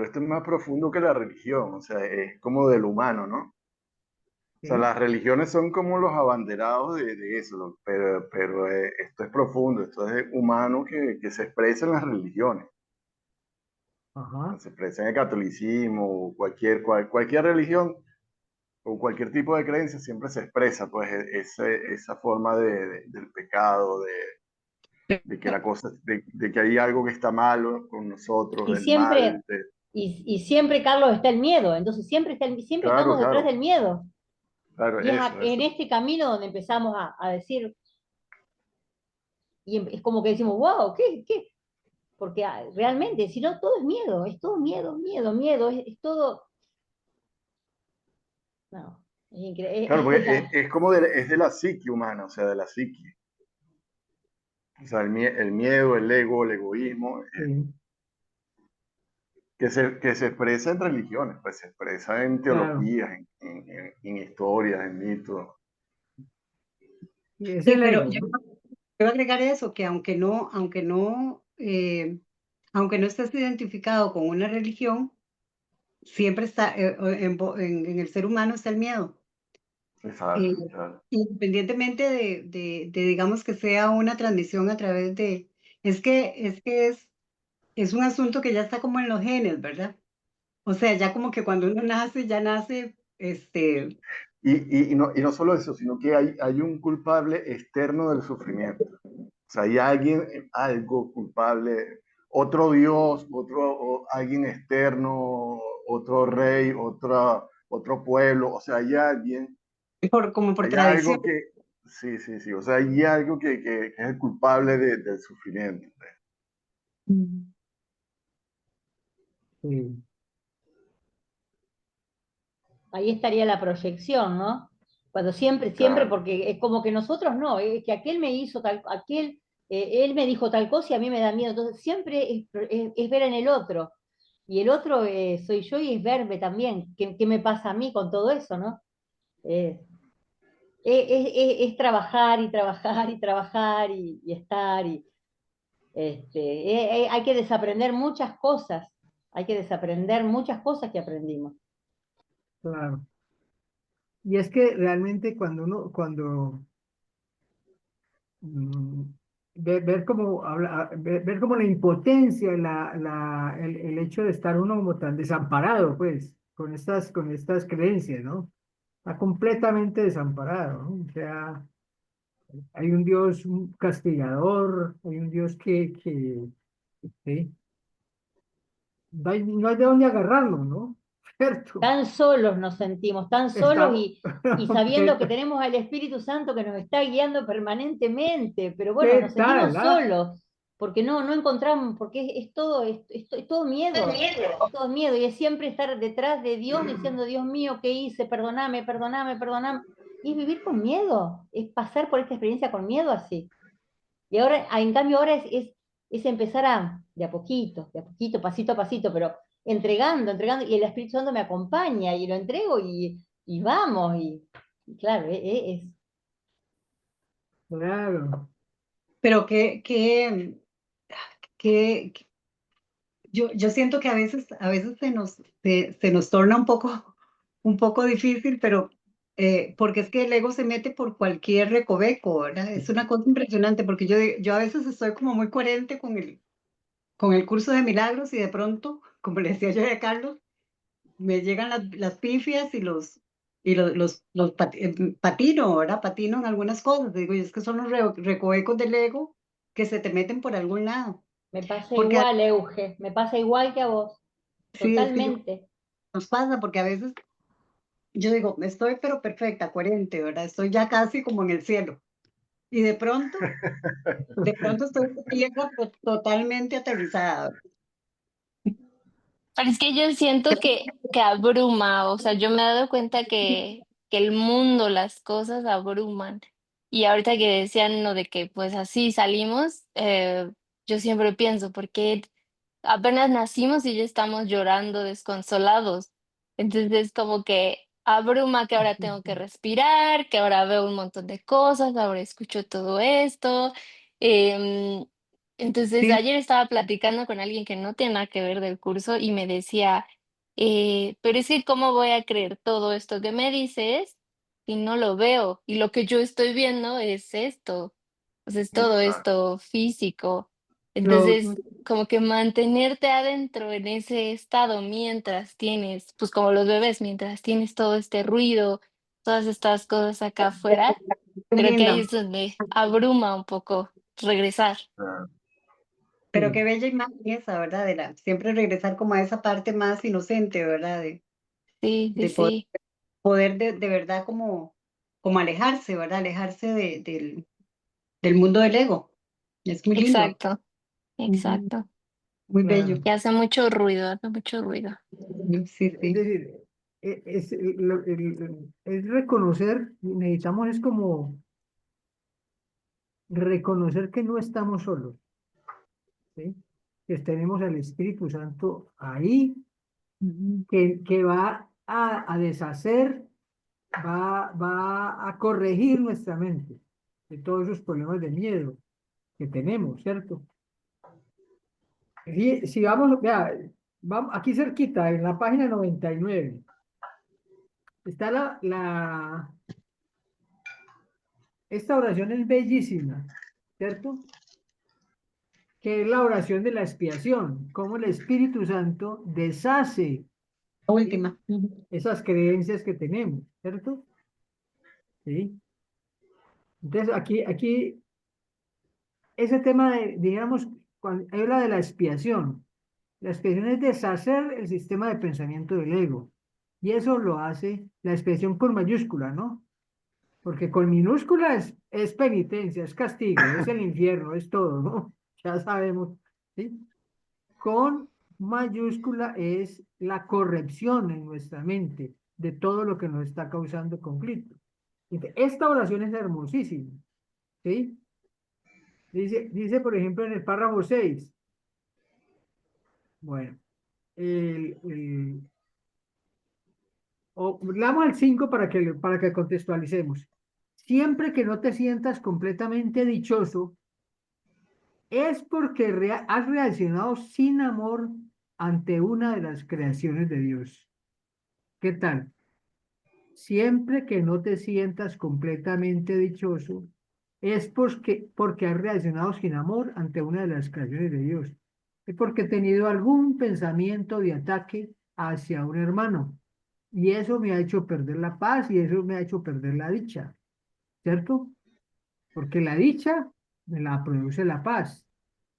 Speaker 2: esto es más profundo que la religión, o sea, es como del humano, ¿no? O sea,
Speaker 1: ¿Sí?
Speaker 2: las religiones son como los abanderados de eso, ¿no? Pero esto es profundo, esto es humano que se expresa en las religiones.
Speaker 1: Ajá,
Speaker 2: Se expresa en el catolicismo, o cualquier religión o cualquier tipo de creencia siempre se expresa, pues, esa forma del pecado, de que la cosa, de que hay algo que está malo con nosotros,
Speaker 5: Y
Speaker 2: del mal,
Speaker 5: siempre, y siempre, Carlos, está el miedo, entonces siempre
Speaker 2: claro,
Speaker 5: estamos detrás
Speaker 2: claro,
Speaker 5: del miedo.
Speaker 2: claro,
Speaker 5: Y es en
Speaker 2: eso.
Speaker 5: este camino donde empezamos a decir, y es como que decimos, wow, ¿qué? Porque realmente, si no, todo es todo miedo, es todo, no, es
Speaker 2: Claro,
Speaker 5: increíble.
Speaker 2: porque es como es de la psique humana, o sea, de la psique. O sea, el miedo, el ego, el egoísmo,
Speaker 1: sí,
Speaker 2: que se expresa en religiones, pues se expresa en
Speaker 1: claro.
Speaker 2: teologías, en historias, en mitos.
Speaker 1: Y es
Speaker 4: Sí,
Speaker 1: el
Speaker 4: pero
Speaker 1: ego,
Speaker 4: yo
Speaker 1: ¿no?
Speaker 4: quiero agregar eso, que aunque no estés identificado con una religión, siempre está, en el ser humano está el miedo.
Speaker 2: Exacto,
Speaker 4: Eh,
Speaker 2: claro.
Speaker 4: Independientemente digamos, que sea una transmisión a través de, es un asunto que ya está como en los genes, ¿verdad? O sea, ya como que cuando uno nace, ya nace,
Speaker 2: Y no solo eso, sino que hay un culpable externo del sufrimiento. O sea, hay alguien, algo culpable, otro Dios, alguien externo, otro rey, otro pueblo. O sea,
Speaker 4: como por
Speaker 2: hay
Speaker 4: tradición.
Speaker 2: algo que, sí, sí, sí. O sea, hay algo que es el culpable del sufrimiento.
Speaker 4: Mm.
Speaker 1: Sí,
Speaker 5: Ahí estaría la proyección, ¿no? Cuando siempre,
Speaker 2: Claro,
Speaker 5: porque es como que nosotros no, es que aquel me hizo él me dijo tal cosa y a mí me da miedo, entonces siempre es ver en el otro, y el otro soy yo y es verme también, qué me pasa a mí con todo eso, ¿no? Eh, es trabajar y trabajar y trabajar y estar, hay que desaprender muchas cosas, hay que desaprender muchas cosas que aprendimos.
Speaker 1: claro. Y es que realmente cuando mm, ver cómo ver como la impotencia, el hecho de estar uno como tan desamparado, pues, con estas creencias, ¿no? Está completamente desamparado, ¿no? O sea, hay un Dios un castigador, hay un Dios ¿sí? no hay de dónde agarrarlo, ¿no? ¿Cierto?
Speaker 5: Tan solos nos sentimos, tan solos
Speaker 1: Está,
Speaker 5: y sabiendo que tenemos al Espíritu Santo que nos está guiando permanentemente, pero bueno,
Speaker 1: ¿qué
Speaker 5: nos sentimos
Speaker 1: tal? ¿Ah?
Speaker 5: solos, porque no encontramos, porque es todo miedo, es todo miedo, y es siempre estar detrás de Dios diciendo, Dios mío, ¿qué hice? Perdóname, perdóname, perdóname. Y es vivir con miedo, es pasar por esta experiencia con miedo así. Y ahora, en cambio, ahora es empezar de a poquito, pasito a pasito, pero entregando, y el Espíritu Santo me acompaña y lo entrego y vamos, y claro,
Speaker 1: Claro.
Speaker 4: Pero que yo siento que a veces se nos torna un poco difícil, pero porque es que el ego se mete por cualquier recoveco, ¿verdad? Es una cosa impresionante, porque yo a veces estoy como muy coherente con el curso de milagros y de pronto, como le decía yo a Carlos, me llegan las pifias y patino, ¿verdad? Patino en algunas cosas. Digo, y es que son los recovecos del ego que se te meten por algún lado.
Speaker 5: me pasa
Speaker 4: Porque
Speaker 5: igual, Euge, me pasa igual que a vos,
Speaker 4: sí, es que
Speaker 5: totalmente.
Speaker 4: nos pasa, porque a veces yo digo, estoy pero perfecta, coherente, ¿verdad? Estoy ya casi como en el cielo. Y de pronto estoy en la tierra totalmente aterrizada.
Speaker 3: Pero es que yo siento que abruma, o sea, yo me he dado cuenta que el mundo, las cosas abruman. Y ahorita que decían lo de que pues así salimos, yo siempre pienso, porque apenas nacimos y ya estamos llorando desconsolados. Entonces, como que abruma que ahora tengo que respirar, que ahora veo un montón de cosas, ahora escucho todo esto. Em, entonces,
Speaker 4: Sí,
Speaker 3: ayer estaba platicando con alguien que no tiene nada que ver del curso y me decía, pero es que ¿cómo voy a creer todo esto que me dices si no lo veo? Y lo que yo estoy viendo es esto, pues es todo
Speaker 2: Exacto.
Speaker 3: esto físico.
Speaker 1: Lo,
Speaker 3: Entonces, como que mantenerte adentro en ese estado mientras tienes, pues como los bebés, mientras tienes todo este ruido, todas estas cosas acá afuera,
Speaker 4: qué
Speaker 3: creo que ahí
Speaker 4: lindo.
Speaker 3: es donde abruma un poco regresar.
Speaker 2: Ah,
Speaker 4: Pero
Speaker 1: sí,
Speaker 4: qué bella imagen esa, ¿verdad? Siempre regresar como a esa parte más inocente, ¿verdad?
Speaker 3: Sí, sí,
Speaker 4: De
Speaker 3: sí,
Speaker 4: poder de verdad como alejarse, ¿verdad? Alejarse del mundo del ego. Es muy lindo.
Speaker 3: exacto,
Speaker 4: Ujú,
Speaker 3: exacto.
Speaker 4: muy bello.
Speaker 1: claro.
Speaker 3: Y hace mucho ruido, hace mucho ruido.
Speaker 4: Sí,
Speaker 1: Es
Speaker 4: sí.
Speaker 1: decir, es reconocer, necesitamos es como reconocer que no estamos solos, ¿sí? Que tenemos al Espíritu Santo ahí,
Speaker 4: Ujú.
Speaker 1: que va a deshacer, va a corregir nuestra mente de todos esos problemas de miedo que tenemos, ¿cierto? Si vamos, vea, vamos, aquí cerquita, en la página 99 está esta oración es bellísima, ¿cierto? Que es la oración de la expiación, cómo el Espíritu Santo deshace,
Speaker 4: La
Speaker 1: ¿sí?
Speaker 4: última. Ujú.
Speaker 1: Esas creencias que tenemos, ¿cierto? ¿Sí? Entonces, ese tema de, digamos, cuando habla de la expiación es deshacer el sistema de pensamiento del ego. Y eso lo hace la expiación con mayúscula, ¿no? Porque con minúscula es penitencia, es castigo, es el infierno, es todo, ¿no? Ya sabemos, ¿sí? Con mayúscula es la corrección en nuestra mente de todo lo que nos está causando conflicto. Esta oración es hermosísima, ¿sí? Dice, por ejemplo, en el párrafo 6. Bueno, el, el, leamos el 5 para que contextualicemos. Siempre que no te sientas completamente dichoso, es porque has reaccionado sin amor ante una de las creaciones de Dios. ¿Qué tal? Siempre que no te sientas completamente dichoso, es porque has reaccionado sin amor ante una de las creaciones de Dios. Es porque he tenido algún pensamiento de ataque hacia un hermano. Y eso me ha hecho perder la paz y eso me ha hecho perder la dicha, ¿cierto? Porque la dicha me la produce la paz,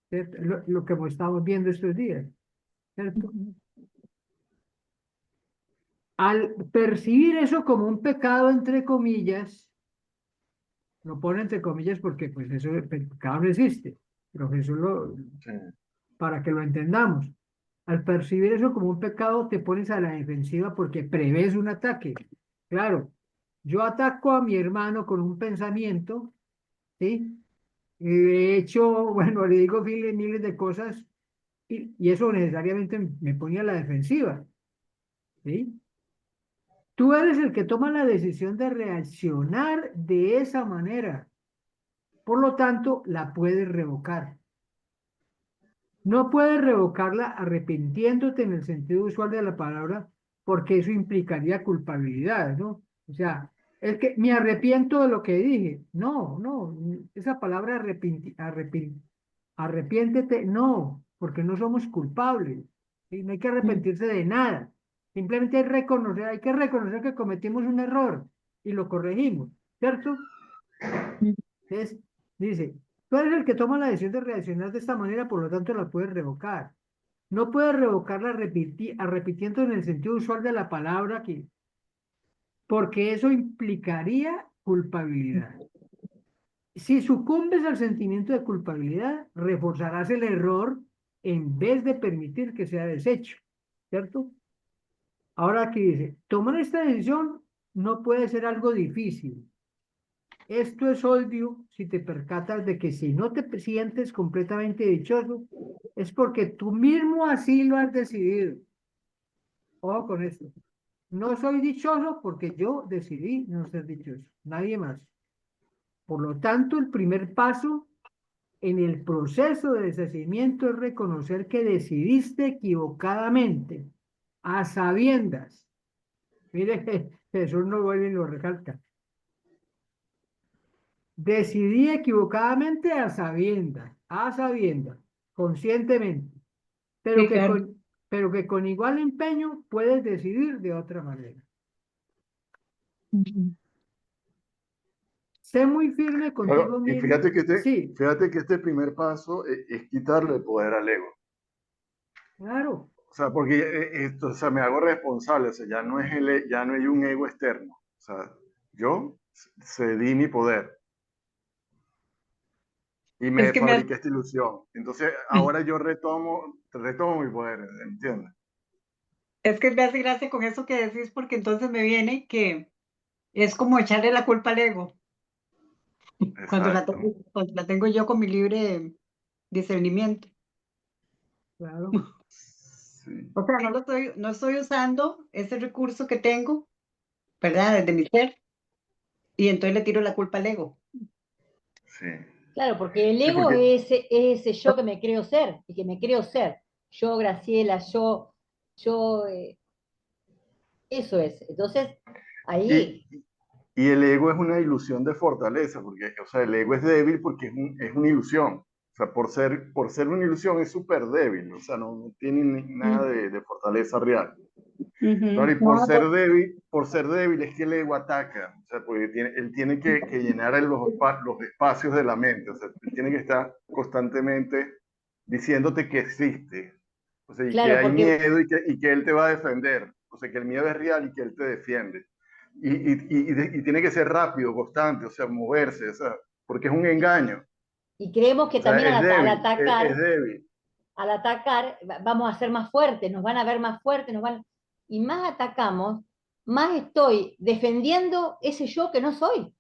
Speaker 1: ¿cierto? Lo que estamos viendo estos días. ¿cierto? Al percibir eso como un pecado, entre comillas, lo pone entre comillas porque pues eso el pecado no existe, pero Jesús
Speaker 2: Sí.
Speaker 1: para que lo entendamos. Al percibir eso como un pecado, te pones a la defensiva porque prevés un ataque. Claro, yo ataco a mi hermano con un pensamiento, ¿sí? Y de hecho, bueno, le digo miles de cosas y eso necesariamente me pone a la defensiva, ¿sí? Tú eres el que toma la decisión de reaccionar de esa manera. Por lo tanto, la puedes revocar. No puedes revocarla arrepintiéndote en el sentido usual de la palabra, porque eso implicaría culpabilidad, ¿no? O sea, es que me arrepiento de lo que dije. No, no, esa palabra arrepiéntete, no, porque no somos culpables. ¿Sí? No hay que arrepentirse de nada. Simplemente hay que reconocer que cometimos un error y lo corregimos, ¿cierto? Entonces, dice, tú eres el que toma la decisión de reaccionar de esta manera, por lo tanto la puedes revocar. No puedes revocarla repitiendo en el sentido usual de la palabra, porque eso implicaría culpabilidad. Si sucumbes al sentimiento de culpabilidad, reforzarás el error en vez de permitir que sea deshecho, ¿cierto? Ahora aquí dice, tomar esta decisión no puede ser algo difícil. Esto es obvio si te percatas de que si no te sientes completamente dichoso, es porque tú mismo así lo has decidido. Ojo con esto. No soy dichoso porque yo decidí no ser dichoso, nadie más. Por lo tanto, el primer paso en el proceso de deshacimiento es reconocer que decidiste equivocadamente, a sabiendas. Mire, Jesús no vuelve y lo recalca. Decidí equivocadamente a sabiendas, conscientemente, pero
Speaker 4: Sí,
Speaker 1: que
Speaker 4: claro.
Speaker 1: pero que con igual empeño puedes decidir de otra manera.
Speaker 4: Ujú.
Speaker 1: Sé muy firme
Speaker 2: Claro,
Speaker 1: contigo
Speaker 2: y
Speaker 1: mismo. Sí,
Speaker 2: fíjate que este primer paso es quitarle poder al ego.
Speaker 1: claro,
Speaker 2: O sea, porque esto, o sea, me hago responsable, o sea, ya no hay un ego externo. O sea, yo cedí mi poder y
Speaker 4: Es
Speaker 2: me
Speaker 4: que me hace,
Speaker 2: fabriqué esta ilusión. Entonces, ahora yo retomo mi poder, ¿entiendes?
Speaker 4: es que me hace gracia con eso que decís, porque entonces me viene que es como echarle la culpa al ego,
Speaker 2: Exacto.
Speaker 4: cuando la tengo yo con mi libre discernimiento.
Speaker 1: claro.
Speaker 2: Sí.
Speaker 4: O sea, no estoy usando ese recurso que tengo, ¿verdad? Desde mi ser, y entonces le tiro la culpa al ego.
Speaker 2: Sí.
Speaker 5: Claro, porque el
Speaker 2: Sí,
Speaker 5: ego
Speaker 2: porque
Speaker 5: es ese yo que me creo ser y que me creo ser. Yo, Graciela, yo, eso es. Entonces, ahí,
Speaker 2: y, y el ego es una ilusión de fortaleza, porque, o sea, el ego es débil porque es una ilusión. O sea, por ser una ilusión es súper débil, o sea, no tiene nada
Speaker 4: Mm,
Speaker 2: de fortaleza real. Claro,
Speaker 4: ujú.
Speaker 2: y
Speaker 4: No,
Speaker 2: por ser débil es que el ego ataca, o sea, porque él tiene que llenar los espacios de la mente, o sea, él tiene que estar constantemente diciéndote que existe, o sea, y que
Speaker 5: claro,
Speaker 2: hay
Speaker 5: porque,
Speaker 2: miedo y que él te va a defender, o sea, que el miedo es real y que él te defiende. Y tiene que ser rápido, constante, o sea, moverse, o sea, porque es un engaño,
Speaker 5: y creemos que
Speaker 2: o sea,
Speaker 5: también
Speaker 2: es débil, es débil.
Speaker 5: al atacar, vamos a ser más fuertes, nos van a ver más fuertes, y más atacamos, más estoy defendiendo ese yo que no soy.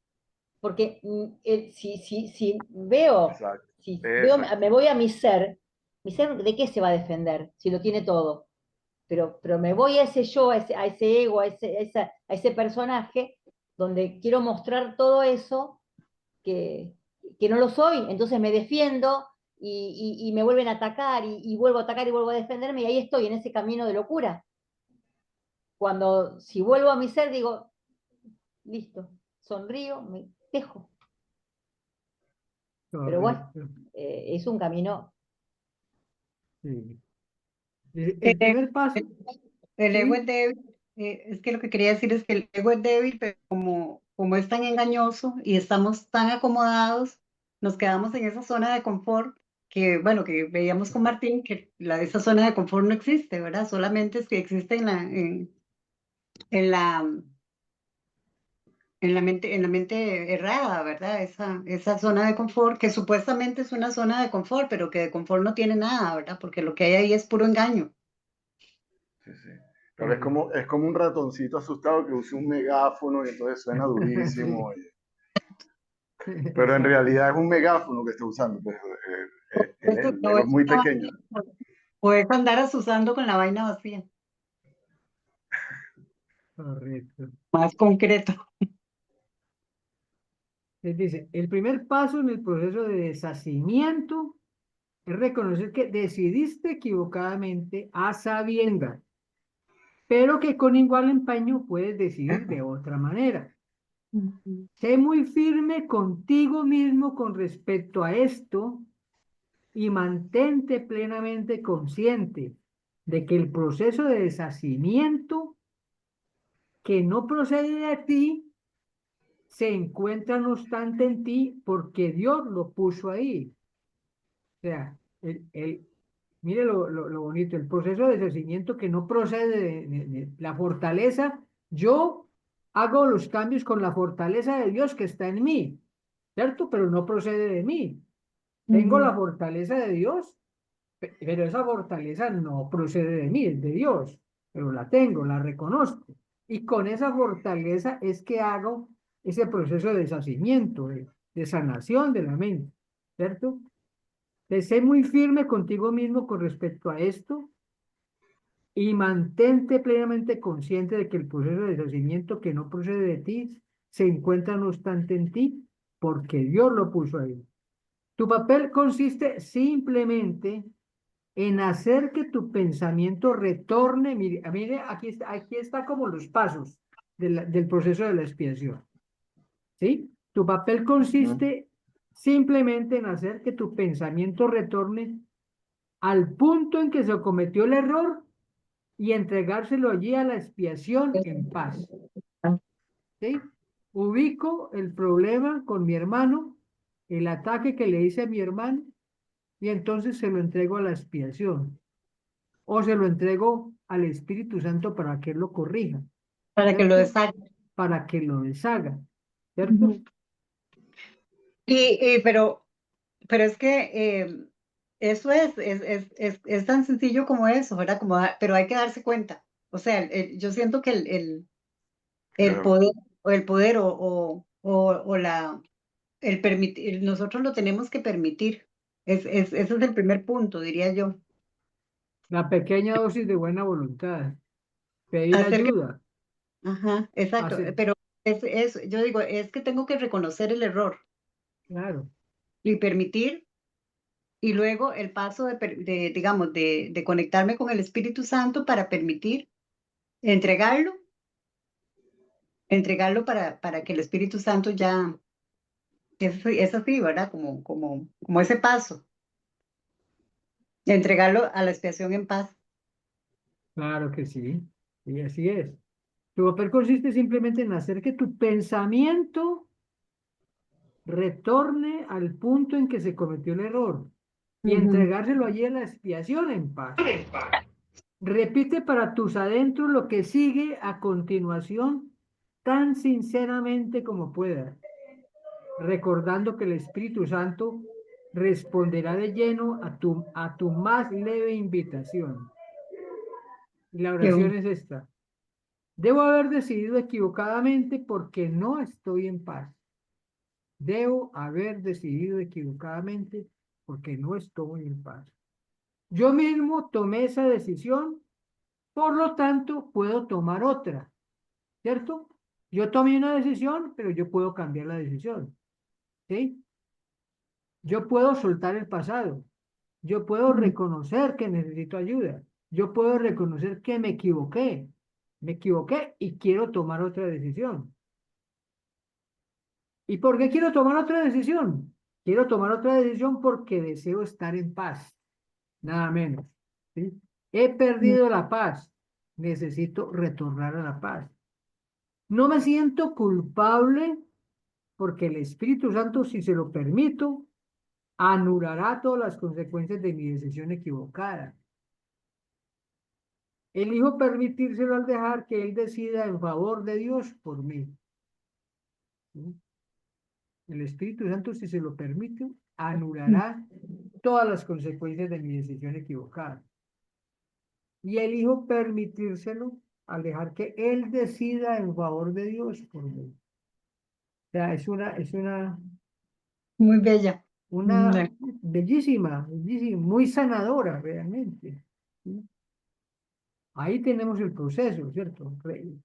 Speaker 5: Porque si veo,
Speaker 2: Exacto,
Speaker 5: si veo,
Speaker 2: exacto.
Speaker 5: me voy a mi ser, ¿de qué se va a defender si lo tiene todo? Pero me voy a ese yo, a ese ego, a ese personaje, donde quiero mostrar todo eso que, que no lo soy, entonces me defiendo y me vuelven a atacar y vuelvo a atacar y vuelvo a defenderme y ahí estoy en ese camino de locura. Cuando si vuelvo a mi ser digo, listo, sonrío, me dejo. Pero bueno,
Speaker 1: Correcto.
Speaker 5: es un camino.
Speaker 1: Sí.
Speaker 4: el
Speaker 1: El
Speaker 4: ego
Speaker 1: primer paso,
Speaker 4: el ego es
Speaker 1: sí,
Speaker 4: débil. Es que lo que quería decir es que el ego es débil, pero como es tan engañoso y estamos tan acomodados, nos quedamos en esa zona de confort bueno, que veíamos con Martín, que esa zona de confort no existe, ¿verdad? Solamente es que existe en la, en la mente errada, ¿verdad? Esa zona de confort, que supuestamente es una zona de confort, pero que de confort no tiene nada, ¿verdad? Porque lo que hay ahí es puro engaño.
Speaker 2: Sí, sí. Pero es como un ratoncito asustado que usa un megáfono y entonces suena durísimo. Pero en realidad es un megáfono que está usando, pues, el
Speaker 4: No
Speaker 2: ego
Speaker 4: es
Speaker 2: es muy
Speaker 4: una
Speaker 2: pequeño.
Speaker 4: vaina, puedes andar asusando con la vaina vacía,
Speaker 1: Correcto.
Speaker 4: más concreto.
Speaker 1: Dice, el primer paso en el proceso de deshacimiento es reconocer que decidiste equivocadamente a sabiendas, pero que con igual empeño puedes decidir de otra manera. Sé muy firme contigo mismo con respecto a esto y mantente plenamente consciente de que el proceso de deshacimiento que no procede de ti se encuentra no obstante en ti porque Dios lo puso ahí. O sea, mire lo bonito, el proceso de deshacimiento que no procede de la fortaleza. Yo hago los cambios con la fortaleza de Dios que está en mí, ¿cierto? Pero no procede de mí. Tengo la fortaleza de Dios, pero esa fortaleza no procede de mí, es de Dios, pero la tengo, la reconozco. Y con esa fortaleza es que hago ese proceso de deshacimiento, de sanación de la mente, ¿cierto? De ser muy firme contigo mismo con respecto a esto y mantente plenamente consciente de que el proceso de deshacimiento que no procede de ti se encuentra no obstante en ti porque Dios lo puso ahí. Tu papel consiste simplemente en hacer que tu pensamiento retorne. Mire, mire aquí está como los pasos del proceso de la expiación. ¿Sí? Tu papel consiste simplemente en hacer que tu pensamiento retorne al punto en que se cometió el error y entregárselo allí a la expiación en paz. ¿Sí? Ubico el problema con mi hermano, el ataque que le hice a mi hermano, y entonces se lo entrego a la expiación. O se lo entrego al Espíritu Santo para que él lo corrija,
Speaker 4: Para que lo
Speaker 1: ¿cierto?
Speaker 4: deshaga.
Speaker 1: Para que lo deshaga, ¿cierto?
Speaker 4: Pero es que eso es tan sencillo como eso, ¿verdad? Pero hay que darse cuenta. O sea, yo siento que el
Speaker 2: Claro.
Speaker 4: poder, o el poder, el permitir, nosotros lo tenemos que permitir. Ese es el primer punto, diría yo.
Speaker 1: La pequeña dosis de buena voluntad, pedir
Speaker 4: Hacer que,
Speaker 1: ayuda,
Speaker 4: ajá, exacto.
Speaker 1: hacer,
Speaker 4: Pero yo digo, es que tengo que reconocer el error
Speaker 1: claro,
Speaker 4: y permitir. Y luego el paso digamos, de conectarme con el Espíritu Santo para permitir entregarlo, para que el Espíritu Santo ya, es así, ¿verdad? Como ese paso, entregarlo a la expiación en paz.
Speaker 1: claro que sí, y así es. Tu papel consiste simplemente en hacer que tu pensamiento retorne al punto en que se cometió el error y
Speaker 4: Ujú.
Speaker 1: entregárselo allí a la expiación en paz. Repite para tus adentros lo que sigue a continuación tan sinceramente como puedas, recordando que el Espíritu Santo responderá de lleno a tu más leve invitación. Y la
Speaker 4: Qué
Speaker 1: oración es esta. Debo haber decidido equivocadamente porque no estoy en paz. Debo haber decidido equivocadamente porque no estoy en paz. Yo mismo tomé esa decisión, por lo tanto puedo tomar otra, ¿cierto? Yo tomé una decisión, pero yo puedo cambiar la decisión, ¿sí? Yo puedo soltar el pasado. Yo puedo
Speaker 4: Ujú.
Speaker 1: reconocer que necesito ayuda. Yo puedo reconocer que me equivoqué. Me equivoqué y quiero tomar otra decisión. ¿Y por qué quiero tomar otra decisión? Quiero tomar otra decisión porque deseo estar en paz, nada menos, ¿sí? He perdido la paz. Necesito retornar a la paz. No me siento culpable porque el Espíritu Santo, si se lo permito, anulará todas las consecuencias de mi decisión equivocada. Elijo permitírselo al dejar que él decida en favor de Dios por mí. ¿Sí? El Espíritu Santo, si se lo permite, anulará todas las consecuencias de mi decisión equivocada. Y elijo permitírselo al dejar que él decida en favor de Dios por mí. O sea,
Speaker 4: Muy bella.
Speaker 1: una bellísima, bellísima, muy sanadora realmente. ¿Sí? Ahí tenemos el proceso, ¿cierto?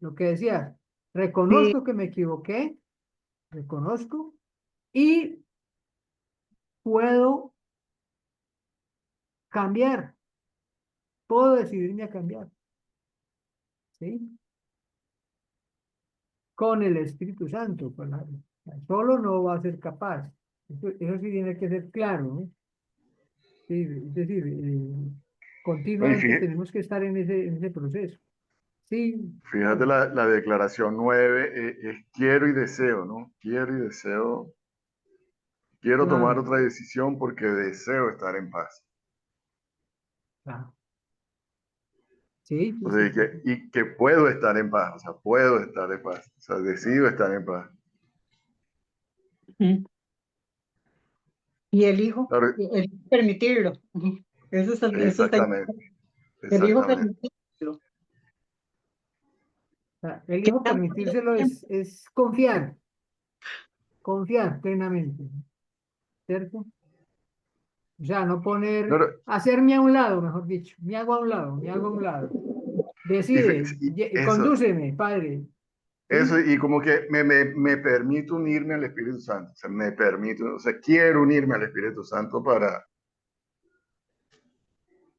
Speaker 1: Lo que decía,
Speaker 4: Sí,
Speaker 1: reconozco que me equivoqué, reconozco, y puedo cambiar, puedo decidirme a cambiar, ¿sí? Con el Espíritu Santo, solo no va a ser capaz. Eso sí tiene que ser claro, ¿no? Sí, es decir,
Speaker 2: No, y
Speaker 1: continuamente tenemos que estar en ese proceso. Sí,
Speaker 2: fíjate la declaración 9 es quiero y deseo, ¿no? Quiero y deseo, quiero tomar
Speaker 1: claro,
Speaker 2: otra decisión porque deseo estar en paz.
Speaker 1: claro. Sí, sí,
Speaker 2: O sea,
Speaker 1: sí,
Speaker 2: y
Speaker 1: sí,
Speaker 2: que,
Speaker 1: sí.
Speaker 2: y que puedo estar en paz, o sea, puedo estar en paz, o sea, decido estar en paz.
Speaker 4: ujú. Y elijo,
Speaker 2: Claro,
Speaker 4: elijo permitirlo. Ujú. Eso está,
Speaker 2: exactamente,
Speaker 4: elijo
Speaker 2: exactamente.
Speaker 4: permitirlo.
Speaker 1: El
Speaker 4: ¿Qué
Speaker 1: hijo
Speaker 4: tal?
Speaker 1: permitírselo es confiar plenamente, ¿cierto? O sea, no poner,
Speaker 2: Claro,
Speaker 1: hacerme a un lado, mejor dicho, me hago a un lado, me hago a un lado. Decide,
Speaker 2: y eso,
Speaker 1: condúceme, Padre,
Speaker 2: eso,
Speaker 1: ¿sí?
Speaker 2: y como que me permito unirme al Espíritu Santo, o sea, me permito, o sea, quiero unirme al Espíritu Santo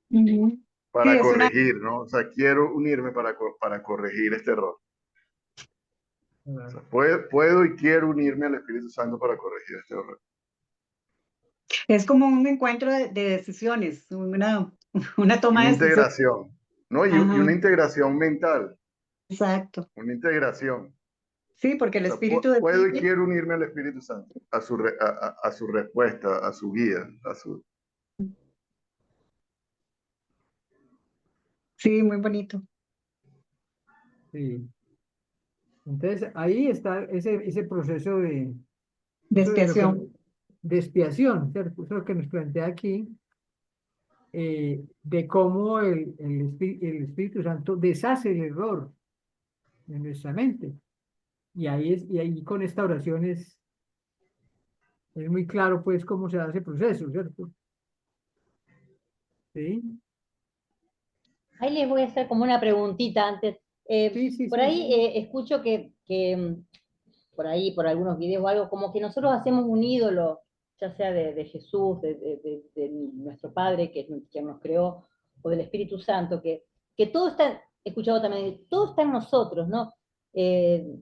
Speaker 4: Ujú. Sí,
Speaker 2: para
Speaker 4: es una,
Speaker 2: corregir, ¿no? O sea, quiero unirme para corregir este error. O
Speaker 1: Ah,
Speaker 2: sea, puedo y quiero unirme al Espíritu Santo para corregir este error.
Speaker 4: es como un encuentro de decisiones, una
Speaker 2: Y
Speaker 4: toma
Speaker 2: una
Speaker 4: de decisiones.
Speaker 2: integración, ¿no? Y
Speaker 4: Ajá,
Speaker 2: una integración mental,
Speaker 4: exacto.
Speaker 2: una integración.
Speaker 4: Sí, porque el
Speaker 2: O sea,
Speaker 4: espíritu
Speaker 2: puedo y
Speaker 4: decide.
Speaker 2: quiero unirme al Espíritu Santo, a su respuesta, a su guía, a su...
Speaker 4: Sí, muy bonito.
Speaker 1: sí. Entonces, ahí está ese proceso
Speaker 4: De
Speaker 1: eso de
Speaker 4: expiación.
Speaker 1: de expiación, ¿cierto? Eso es lo que nos plantea aquí, de cómo el Espíritu Santo deshace el error en nuestra mente. Y ahí con esta oración es muy claro, pues, cómo se da ese proceso, ¿cierto? Sí,
Speaker 5: Ahí les voy a hacer como una preguntita antes.
Speaker 1: sí, sí,
Speaker 5: Por
Speaker 1: sí.
Speaker 5: ahí escucho que por ahí, por algunos videos o algo, como que nosotros hacemos un ídolo, ya sea de Jesús, de nuestro Padre que nos creó, o del Espíritu Santo, que todo está, he escuchado también, todo está en nosotros, ¿no? Eh,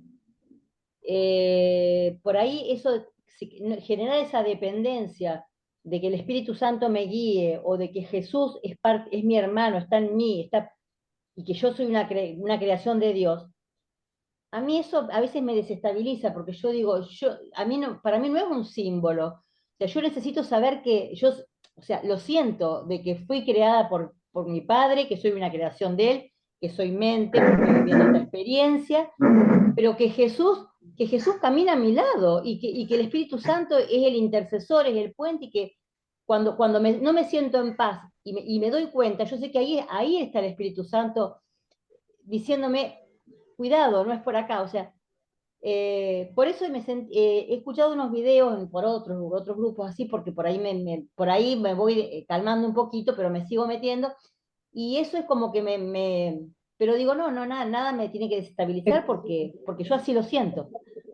Speaker 5: por ahí eso, generar esa dependencia de que el Espíritu Santo me guíe, o de que Jesús es mi hermano, está en mí, y que yo soy una creación de Dios. A mí eso a veces me desestabiliza porque yo digo, a mí no, para mí no es un símbolo. O sea, yo necesito saber que yo, o sea, lo siento de que fui creada por mi padre, que soy una creación de él, que soy mente, porque estoy viviendo esta experiencia, pero que Jesús camina a mi lado y que el Espíritu Santo es el intercesor, es el puente, y que cuando no me siento en paz y me doy cuenta, yo sé que ahí está el Espíritu Santo diciéndome, cuidado, no es por acá. O sea, por eso he escuchado unos videos por otros grupos así, porque por ahí por ahí me voy calmando un poquito, pero me sigo metiendo, y eso es como que pero digo, no, no, nada me tiene que desestabilizar porque yo así lo siento.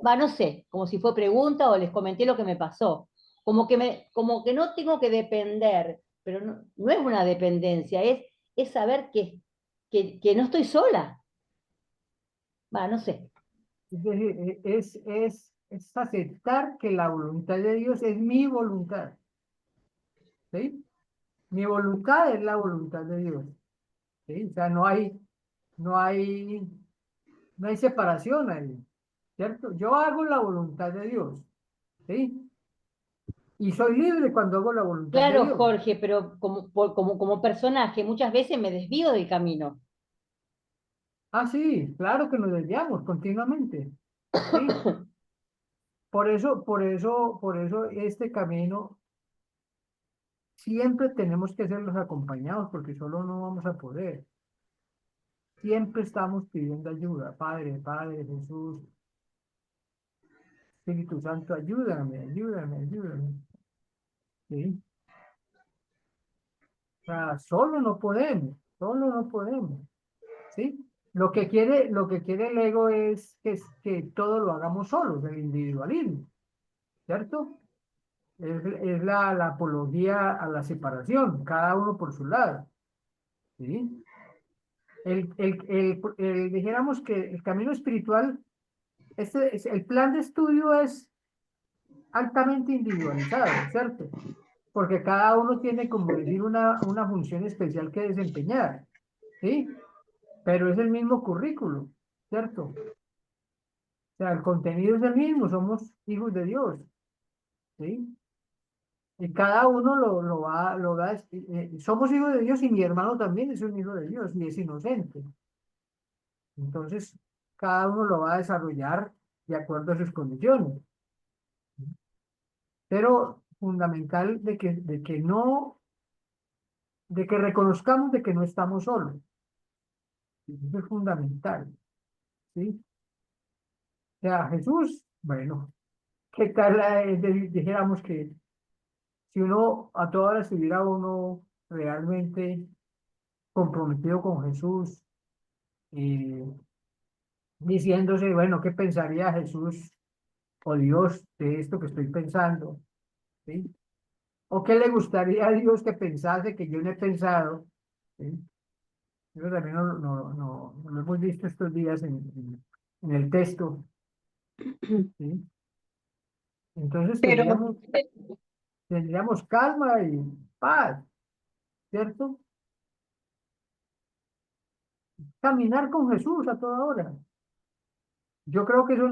Speaker 5: Va, no sé, como si fue pregunta o les comenté lo que me pasó. Como que no tengo que depender, pero no, no es una dependencia, es saber que no estoy sola. Va, no sé.
Speaker 1: Es decir, es aceptar que la voluntad de Dios es mi voluntad, ¿sí? Mi voluntad es la voluntad de Dios, ¿sí? O sea, no hay, no hay separación ahí, ¿cierto? Yo hago la voluntad de Dios, ¿sí? y soy libre cuando hago la voluntad de
Speaker 5: Claro,
Speaker 1: Dios.
Speaker 5: Jorge, pero como personaje muchas veces me desvío del camino.
Speaker 1: Ah, sí, claro que nos desviamos continuamente, ¿sí? Por eso este camino siempre tenemos que ser los acompañados, porque solo no vamos a poder. Siempre estamos pidiendo ayuda. Padre, Padre, Jesús, Espíritu Santo, ayúdame, ayúdame, ayúdame. ¿Sí? O sea, solo no podemos, ¿sí? Lo que quiere el ego es que todo lo hagamos solos, el individualismo, ¿cierto? Es la apología a la separación, cada uno por su lado, ¿sí? Dijéramos que el camino espiritual, el plan de estudio es altamente individualizado, ¿cierto? Porque cada uno tiene, como decir, una función especial que desempeñar, ¿sí? Pero es el mismo currículo, ¿cierto? O sea, el contenido es el mismo, somos hijos de Dios, ¿sí? Y cada uno lo da, somos hijos de Dios y mi hermano también es un hijo de Dios y es inocente. Entonces, cada uno lo va a desarrollar de acuerdo a sus condiciones. Pero fundamental de que reconozcamos de que no estamos solos. Eso es fundamental, ¿sí? O sea, Jesús, bueno, ¿qué tal dijéramos que si uno a todas horas estuviera uno realmente comprometido con Jesús, y diciéndose, bueno, ¿qué pensaría Jesús o Dios de esto que estoy pensando? ¿Sí? ¿O qué le gustaría a Dios que pensase que yo no he pensado? ¿Sí? Eso también lo hemos visto estos días en el texto, ¿sí? Entonces
Speaker 4: Pero,
Speaker 1: tendríamos calma y paz, ¿cierto? Caminar con Jesús a toda hora. Yo creo que eso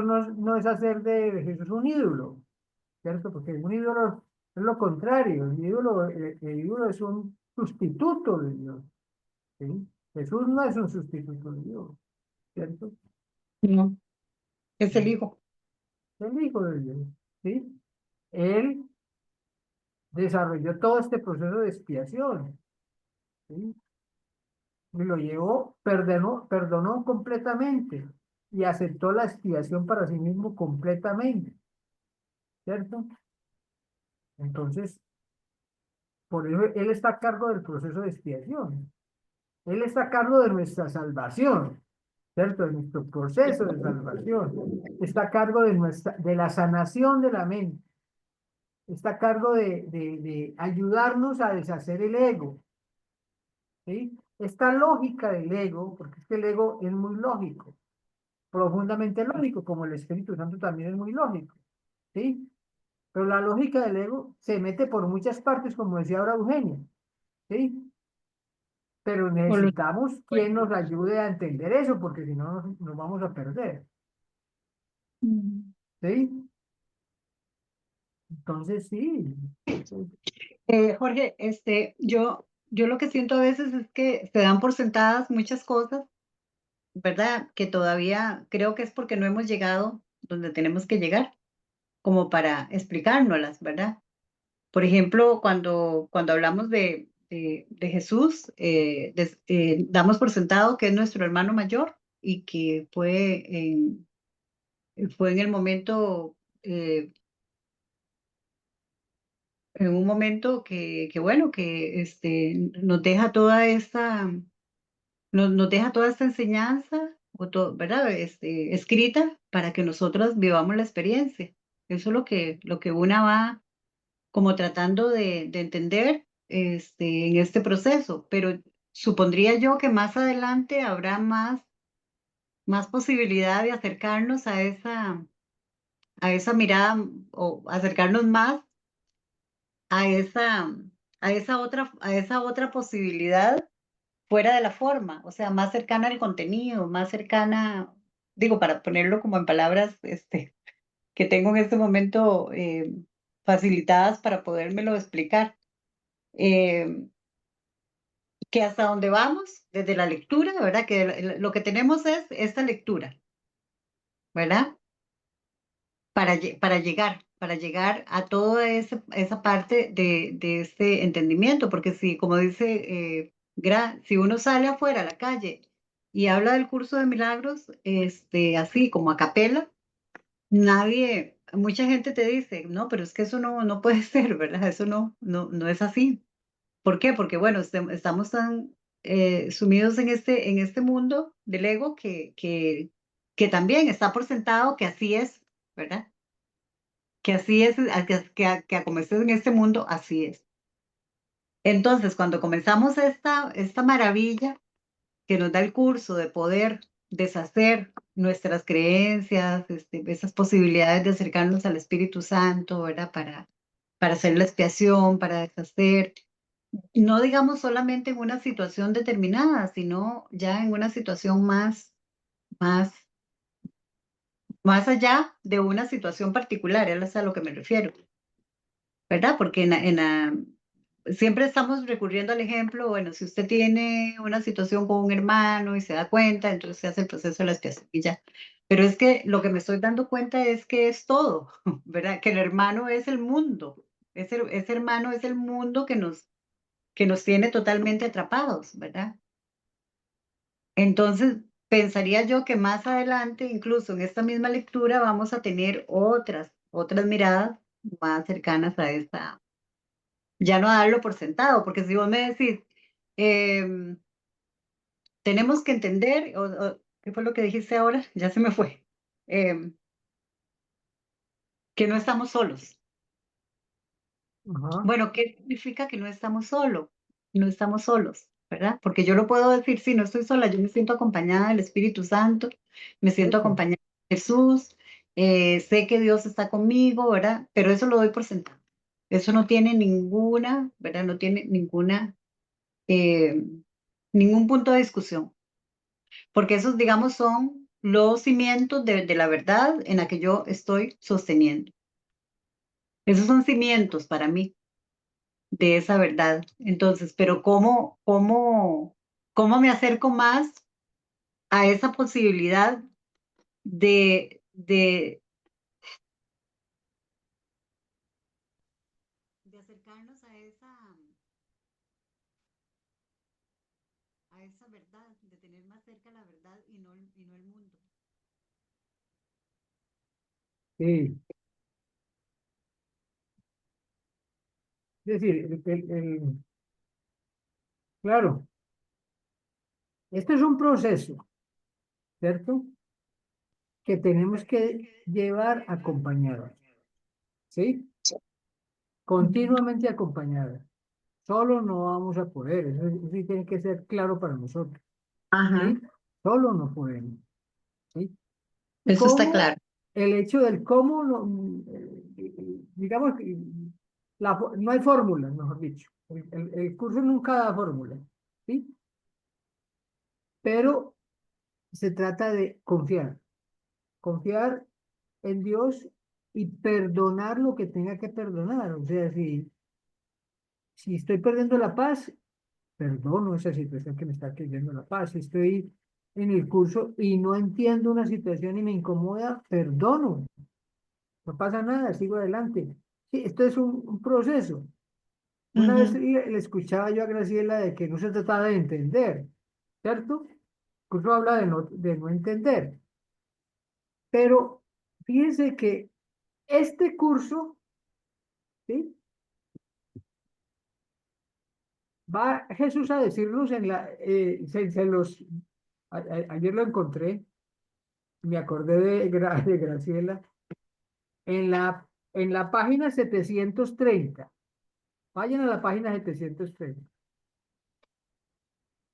Speaker 1: no es hacer de Jesús un ídolo, ¿cierto? Porque un ídolo es lo contrario, el ídolo es un sustituto de Dios, ¿sí? Jesús no es un sustituto de Dios, ¿cierto?
Speaker 4: no, es el hijo.
Speaker 1: Es el Hijo de Dios, ¿sí? Él desarrolló todo este proceso de expiación, ¿sí? Y lo llevó, perdonó completamente y aceptó la expiación para sí mismo completamente, ¿cierto? Entonces, por eso Él está a cargo del proceso de expiación. Él está a cargo de nuestra salvación, ¿cierto? De nuestro proceso de salvación. Está a cargo de la sanación de la mente. Está a cargo de ayudarnos a deshacer el ego, ¿sí? Esta lógica del ego, porque es que el ego es muy lógico, profundamente lógico, como el Espíritu Santo también es muy lógico, ¿sí? Pero la lógica del ego se mete por muchas partes, como decía ahora Eugenia, ¿sí? Pero
Speaker 4: O lo-
Speaker 1: necesitamos quien nos ayude a entender eso, porque si no nos vamos a perder,
Speaker 4: Mm.
Speaker 1: ¿sí? Entonces, sí.
Speaker 4: Jorge, yo lo que siento a veces es que se dan por sentadas muchas cosas, ¿verdad? Que todavía creo que es porque no hemos llegado donde tenemos que llegar, como para explicárnoslas, ¿verdad? Por ejemplo, cuando hablamos de Jesús, damos por sentado que es nuestro hermano mayor y que fue en el momento, en un momento que bueno, que nos deja toda esta enseñanza, ¿verdad? Escrita para que nosotros vivamos la experiencia. Eso es lo que una va como tratando de entender en este proceso, pero supondría yo que más adelante habrá más posibilidad de acercarnos a esa mirada o acercarnos más a esa otra posibilidad fuera de la forma, o sea, más cercana al contenido, más cercana, digo, para ponerlo como en palabras que tengo en este momento facilitadas para podérmelo explicar. Que hasta donde vamos, desde la lectura, ¿verdad? Que lo que tenemos es esta lectura, ¿verdad? Para llegar a toda esa parte de este entendimiento, porque si, como dice si uno sale afuera a la calle y habla del curso de milagros, así como a capela, mucha gente te dice, no, pero es que eso no puede ser, ¿verdad? Eso no es así. ¿Por qué? Porque, bueno, estamos tan sumidos en este mundo del ego que también está por sentado que así es, ¿verdad? Que así es, que a como estés en este mundo, así es. Entonces, cuando comenzamos esta maravilla que nos da el curso de poder deshacer nuestras creencias, esas posibilidades de acercarnos al Espíritu Santo, ¿verdad? Para hacer la expiación, para deshacer, no digamos solamente en una situación determinada, sino ya en una situación más, más allá de una situación particular, es a lo que me refiero, ¿verdad? Porque siempre estamos recurriendo al ejemplo, bueno, si usted tiene una situación con un hermano y se da cuenta, entonces se hace el proceso de la expiación y ya. Pero es que lo que me estoy dando cuenta es que es todo, ¿verdad? Que el hermano es el mundo, ese hermano es el mundo que nos tiene totalmente atrapados, ¿verdad? Entonces, pensaría yo que más adelante, incluso en esta misma lectura, vamos a tener otras miradas más cercanas a esta, ya no a darlo por sentado, porque si vos me decís, em, tenemos que entender, ¿qué fue lo que dijiste ahora? Ya se me fue, em, que no estamos solos.
Speaker 1: Ajá.
Speaker 4: Bueno, ¿qué significa que no estamos solos? No estamos solos, ¿verdad? Porque yo lo puedo decir, sí, no estoy sola, yo me siento acompañada del Espíritu Santo, me siento
Speaker 1: Eso.
Speaker 4: acompañada de Jesús, sé que Dios está conmigo, ¿verdad? Pero eso lo doy por sentado. Eso no tiene ninguna, ¿verdad? No tiene eh, ningún punto de discusión, porque esos, digamos, son los cimientos de la verdad en la que yo estoy sosteniendo. Esos son cimientos para mí de esa verdad. Entonces, pero cómo me acerco más a esa posibilidad de acercarnos a esa verdad, de tener más cerca la verdad y no el mundo?
Speaker 1: Sí. Es decir, claro, esto es un proceso, ¿cierto? Que tenemos que llevar acompañados, ¿sí? Continuamente acompañados. Solo no vamos a poder, eso sí tiene que ser claro para nosotros,
Speaker 4: Ajá,
Speaker 1: ¿sí? Solo no podemos, ¿sí?
Speaker 4: eso está
Speaker 1: ¿Cómo?
Speaker 4: claro.
Speaker 1: El hecho del cómo, digamos, que no hay fórmulas, mejor dicho. El curso nunca da fórmula, ¿sí? Pero se trata de confiar en Dios y perdonar lo que tenga que perdonar. O sea, si estoy perdiendo la paz, perdono esa situación que me está queriendo la paz. Si estoy en el curso y no entiendo una situación y me incomoda, perdono. No pasa nada, sigo adelante. Sí, esto es un proceso. Una vez
Speaker 4: Ujú,
Speaker 1: le escuchaba yo a Graciela de que no se trataba de entender, ¿cierto? El curso habla de no entender. Pero fíjense que este curso, ¿sí? Va Jesús a decirnos ayer lo encontré, me acordé de Graciela, en la página 730. Vayan a la página 730.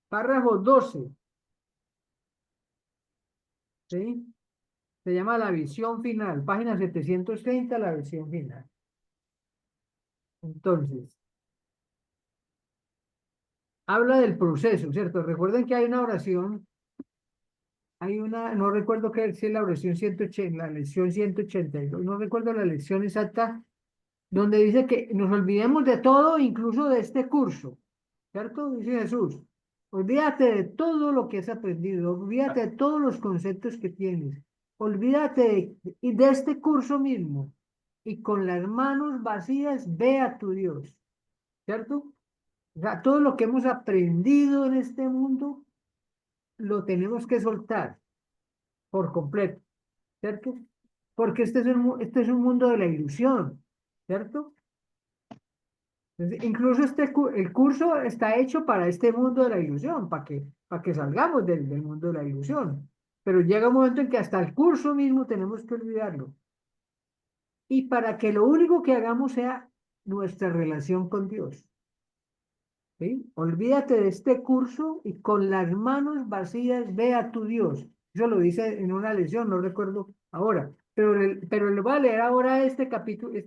Speaker 1: Párrafo 12, ¿sí? Se llama la visión final, página 730, la visión final. Entonces, habla del proceso, ¿cierto? Recuerden que hay una oración, no recuerdo qué si es la oración 180, la lección 182, no recuerdo la lección exacta, donde dice que nos olvidemos de todo, incluso de este curso, ¿cierto? Dice Jesús, olvídate de todo lo que has aprendido, olvídate de todos los conceptos que tienes, olvídate de este curso mismo y con las manos vacías ve a tu Dios, ¿cierto? O sea, todo lo que hemos aprendido en este mundo lo tenemos que soltar por completo, ¿cierto? Porque este es un mundo de la ilusión, ¿cierto? Entonces, incluso el curso está hecho para este mundo de la ilusión, para que salgamos del mundo de la ilusión. Pero llega un momento en que hasta el curso mismo tenemos que olvidarlo. Y para que lo único que hagamos sea nuestra relación con Dios. ¿Sí? Olvídate de este curso y con las manos vacías ve a tu Dios. Eso lo dice en una lección, no recuerdo ahora. Pero le voy a leer ahora este capítulo,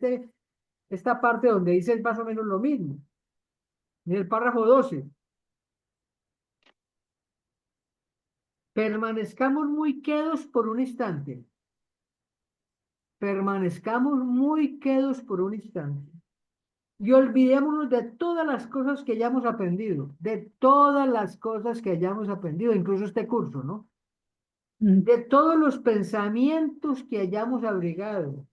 Speaker 1: esta parte donde dice más o menos lo mismo. En el párrafo 12. Permanezcamos muy quedos por un instante. Permanezcamos muy quedos por un instante. Y olvidémonos de todas las cosas que hayamos aprendido. De todas las cosas que hayamos aprendido, incluso este curso, ¿no? De todos los pensamientos que hayamos abrigado.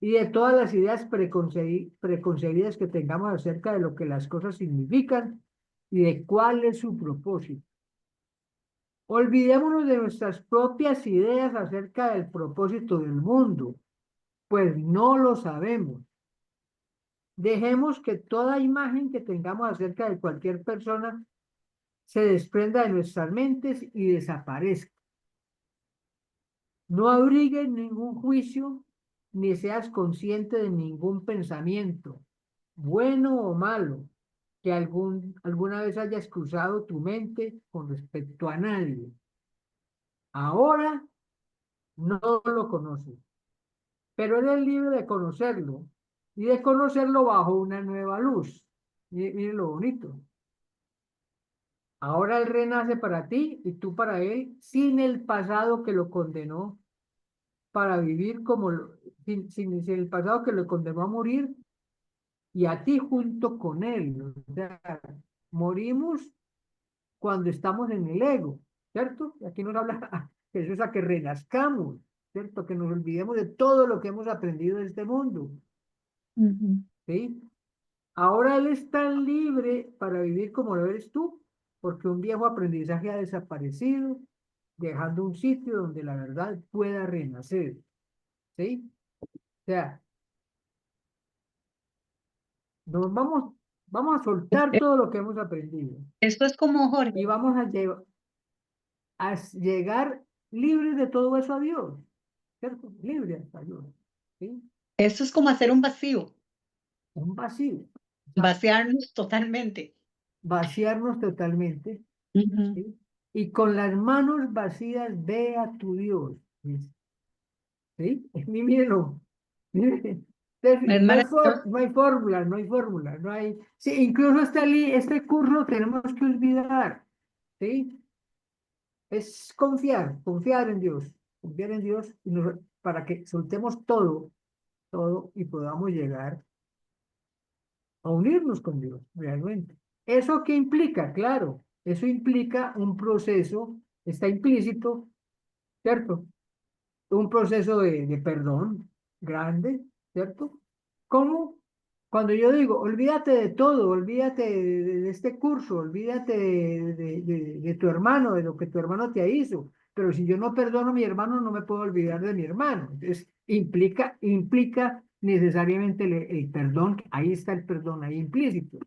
Speaker 1: Y de todas las ideas preconcebidas que tengamos acerca de lo que las cosas significan y de cuál es su propósito. Olvidémonos de nuestras propias ideas acerca del propósito del mundo, pues no lo sabemos. Dejemos que toda imagen que tengamos acerca de cualquier persona se desprenda de nuestras mentes y desaparezca. No abrigues ningún juicio, ni seas consciente de ningún pensamiento, bueno o malo, que alguna vez hayas cruzado tu mente con respecto a nadie. Ahora no lo conoces, pero eres libre de conocerlo y de conocerlo bajo una nueva luz. Mire lo bonito. Ahora él renace para ti y tú para él, sin el pasado que lo condenó para vivir sin el pasado que lo condenó a morir y a ti junto con él. O sea, morimos cuando estamos en el ego, ¿cierto? Y aquí nos habla Jesús a que renazcamos, ¿cierto? Que nos olvidemos de todo lo que hemos aprendido de este mundo, ¿sí? Ahora él está libre para vivir como lo eres tú, porque un viejo aprendizaje ha desaparecido, dejando un sitio donde la verdad pueda renacer, ¿sí? O sea, vamos a soltar todo lo que hemos aprendido
Speaker 4: Esto es como Jorge.
Speaker 1: y vamos a llegar libres de todo eso a Dios, ¿cierto? Libres a Dios, ¿sí?
Speaker 4: Esto es como hacer un vacío,
Speaker 1: Un vacío,
Speaker 4: vaciarnos totalmente.
Speaker 1: vaciarnos totalmente,
Speaker 4: Ujú.
Speaker 1: ¿sí? Y con las manos vacías ve a tu Dios, ¿sí? Mírenlo, miren.
Speaker 4: Es
Speaker 1: No hay,
Speaker 4: maravilloso.
Speaker 1: no hay fórmula, no hay fórmula, no hay. Sí, incluso este curso tenemos que olvidar, ¿sí? Es confiar en Dios para que soltemos todo y podamos llegar a unirnos con Dios realmente. ¿Eso qué implica? Claro, eso implica un proceso, está implícito, ¿cierto? Un proceso de perdón grande, ¿cierto? ¿Cómo? Cuando yo digo, olvídate de todo, olvídate de este curso, olvídate de tu hermano, de lo que tu hermano te hizo, pero si yo no perdono a mi hermano, no me puedo olvidar de mi hermano. Entonces, implica necesariamente el perdón, ahí está el perdón, ahí implícito.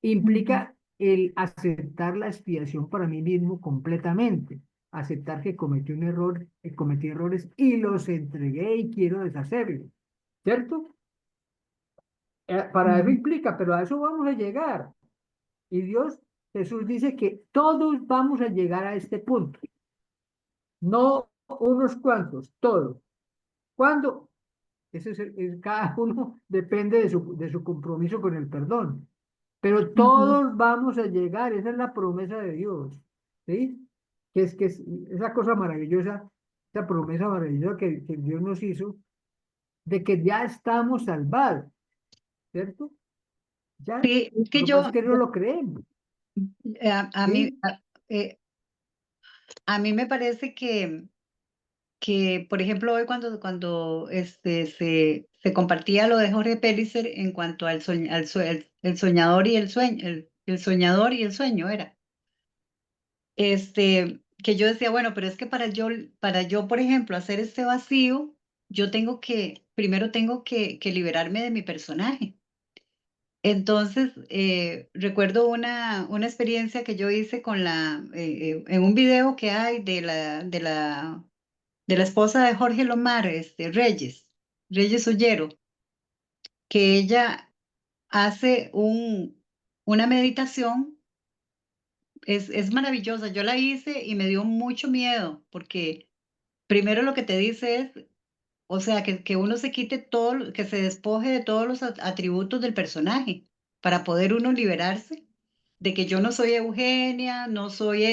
Speaker 1: Implica el aceptar la expiación para mí mismo completamente, aceptar que cometí un error, cometí errores y los entregué y quiero deshacerlos, ¿cierto? Para eso implica, pero a eso vamos a llegar. Y Jesús dice que todos vamos a llegar a este punto, no unos cuantos, todos. ¿Cuándo? Cada uno depende de su compromiso con el perdón. Pero todos vamos a llegar, esa es la promesa de Dios, ¿sí? Que es esa cosa maravillosa, esa promesa maravillosa que Dios nos hizo, de que ya estamos salvados. ¿cierto? Ya,
Speaker 4: Sí, es
Speaker 1: lo
Speaker 4: que
Speaker 1: que pasa es que no lo creemos,
Speaker 4: a mí,
Speaker 1: ¿sí?
Speaker 4: a mí me parece que, por ejemplo, hoy cuando se compartía lo de Jorge Pellicer en cuanto el soñador y el sueño, el soñador y el sueño era, que yo decía, bueno, pero es que para yo, por ejemplo, hacer este vacío, primero tengo que liberarme de mi personaje. Entonces, recuerdo una experiencia que yo hice en un video que hay de la esposa de Jorge Lomar, Reyes Ollero, que ella hace una meditación, es maravillosa. Yo la hice y me dio mucho miedo, porque primero lo que te dice es, o sea, que uno se quite todo, que se despoje de todos los atributos del personaje, para poder uno liberarse de que yo no soy Eugenia, no soy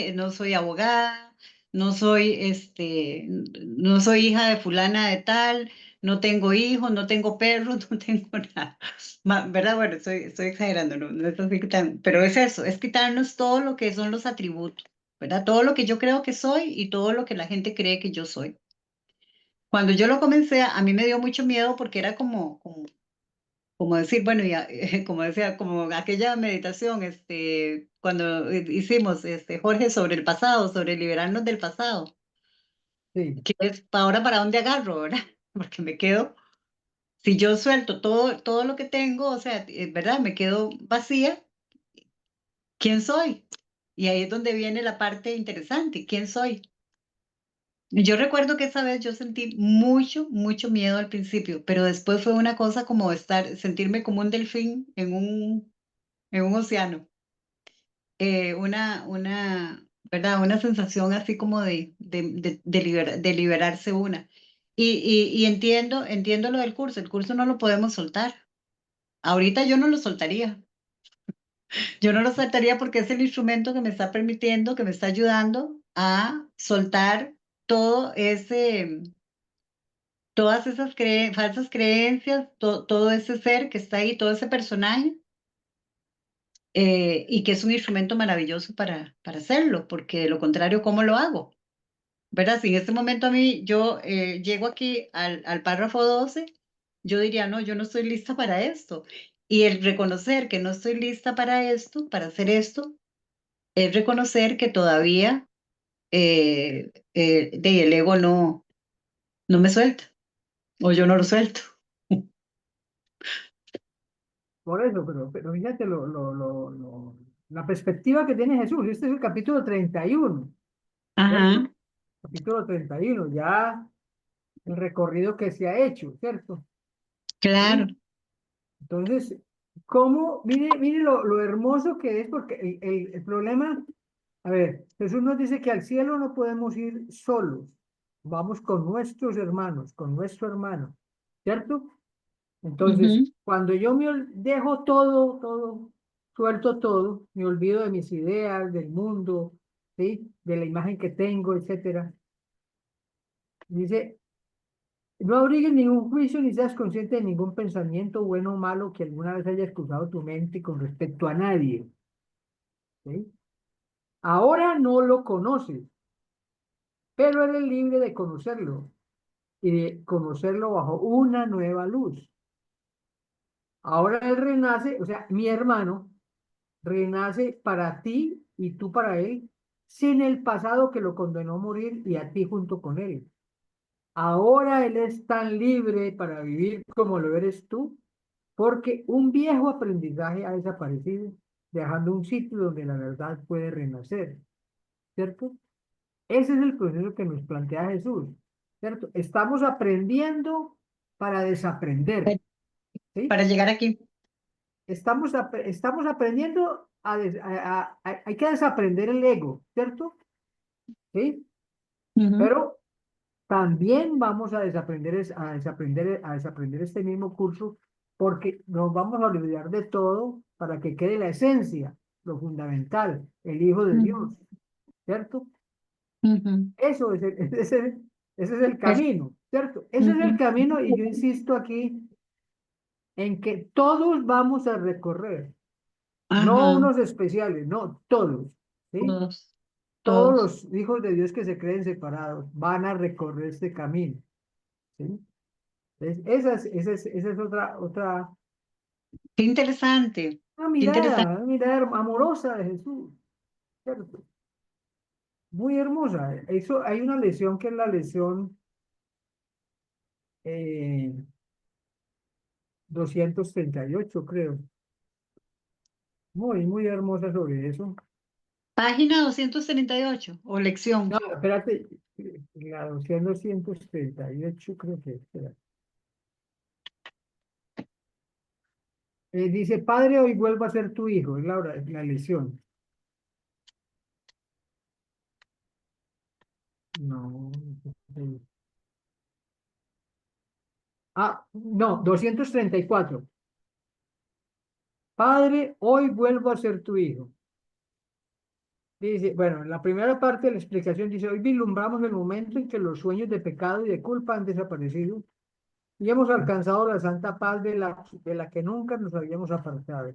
Speaker 4: abogada, no soy hija de fulana de tal, no tengo hijos, no tengo perros, no tengo nada. ¿Verdad? Bueno, estoy exagerando, no es así pero es eso, es quitarnos todo lo que son los atributos, ¿verdad? Todo lo que yo creo que soy y todo lo que la gente cree que yo soy. Cuando yo lo comencé, a mí me dio mucho miedo porque era como decir, bueno, como decía, como aquella meditación, cuando hicimos, Jorge, sobre el pasado, sobre liberarnos del pasado,
Speaker 1: Sí,
Speaker 4: que es ahora para dónde agarro, ¿verdad? Porque me quedo, si yo suelto todo lo que tengo, o sea, ¿verdad? Me quedo vacía, ¿quién soy? Y ahí es donde viene la parte interesante, ¿quién soy? Yo recuerdo que esa vez yo sentí mucho miedo al principio, pero después fue una cosa como sentirme como un delfín en un océano. ¿Verdad? Una sensación así como de liberarse una. Y entiendo lo del curso. El curso no lo podemos soltar. Ahorita yo no lo soltaría. Yo no lo soltaría porque es el instrumento que me está permitiendo, que me está ayudando a soltar todo todas esas falsas creencias, todo ese ser que está ahí, todo ese personaje, y que es un instrumento maravilloso para hacerlo, porque de lo contrario, ¿cómo lo hago? ¿Verdad? Si en este momento a mí yo llego aquí al párrafo 12, yo diría, no, yo no estoy lista para esto. Y el reconocer que no estoy lista para esto, para hacer esto, es reconocer que todavía el ego no me suelta, o yo no lo suelto.
Speaker 1: por eso, pero fíjate la perspectiva que tiene Jesús. Este es el capítulo 31, ¿cierto?
Speaker 4: Ajá,
Speaker 1: Capítulo 31, ya el recorrido que se ha hecho, ¿cierto?
Speaker 4: claro.
Speaker 1: ¿Sí? Entonces, mire lo hermoso que es, porque el problema, a ver, Jesús nos dice que al cielo no podemos ir solos, vamos con nuestros hermanos, con nuestro hermano, ¿cierto? Entonces,
Speaker 4: Ujú,
Speaker 1: cuando yo dejo todo, suelto todo, me olvido de mis ideas, del mundo, ¿sí? De la imagen que tengo, etcétera. Dice, no abrigues ningún juicio ni seas consciente de ningún pensamiento bueno o malo que alguna vez haya cruzado tu mente con respecto a nadie, ¿sí? Ahora no lo conoces, pero eres libre de conocerlo y de conocerlo bajo una nueva luz. Ahora él renace, o sea, mi hermano renace para ti y tú para él, sin el pasado que lo condenó a morir y a ti junto con él. Ahora él es tan libre para vivir como lo eres tú, porque un viejo aprendizaje ha desaparecido, dejando un sitio donde la verdad puede renacer, ¿cierto? Ese es el proceso que nos plantea Jesús, ¿cierto? Estamos aprendiendo para desaprender, ¿sí?
Speaker 4: para llegar aquí.
Speaker 1: Estamos aprendiendo hay que desaprender el ego, ¿cierto? ¿Sí?
Speaker 4: Ujú,
Speaker 1: Pero también vamos a desaprender este mismo curso porque nos vamos a olvidar de todo para que quede la esencia, lo fundamental, el Hijo de Dios,
Speaker 4: ujú,
Speaker 1: ¿cierto?
Speaker 4: ujú.
Speaker 1: Eso es ese es el
Speaker 4: Es-
Speaker 1: camino, ¿cierto? Ese es el
Speaker 4: ujú.
Speaker 1: camino y yo insisto aquí en que todos vamos a recorrer, no
Speaker 4: Ajá,
Speaker 1: unos especiales, no, todos, ¿sí?
Speaker 4: todos,
Speaker 1: Todos
Speaker 4: todos.
Speaker 1: los hijos de Dios que se creen separados van a recorrer este camino, ¿sí? Esa es otra
Speaker 4: Qué interesante, qué interesante.
Speaker 1: una mirada amorosa de Jesús, ¿cierto? Muy hermosa. Eso, hay una lesión que es la lesión 238, creo. Muy, muy hermosa sobre eso.
Speaker 4: Página 238 o lección.
Speaker 1: No, espérate, la 238 creo que es. Espérate. Dice, Padre, hoy vuelvo a ser tu hijo, es la lesión. No. No, 234. Padre, hoy vuelvo a ser tu hijo. Dice, bueno, en la primera parte de la explicación dice, hoy vislumbramos el momento en que los sueños de pecado y de culpa han desaparecido y hemos alcanzado la santa paz de la que nunca nos habíamos apartado.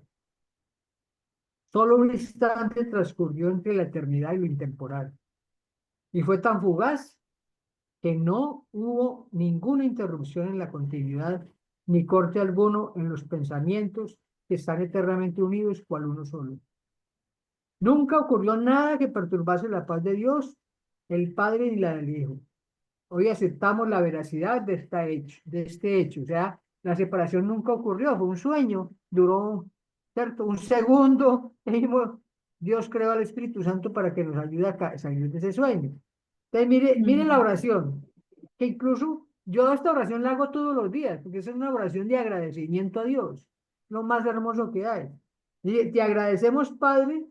Speaker 1: Solo un instante transcurrió entre la eternidad y lo intemporal y fue tan fugaz que no hubo ninguna interrupción en la continuidad ni corte alguno en los pensamientos que están eternamente unidos cual uno solo. Nunca ocurrió nada que perturbase la paz de Dios, el Padre ni la del Hijo. Hoy aceptamos la veracidad de este hecho. O sea, la separación nunca ocurrió, fue un sueño, duró, ¿cierto? Un segundo, y dijimos, Dios creó al Espíritu Santo para que nos ayude a salir de ese sueño. Entonces, mire la oración, que incluso yo esta oración la hago todos los días, porque es una oración de agradecimiento a Dios, lo más hermoso que hay. Y te agradecemos, Padre,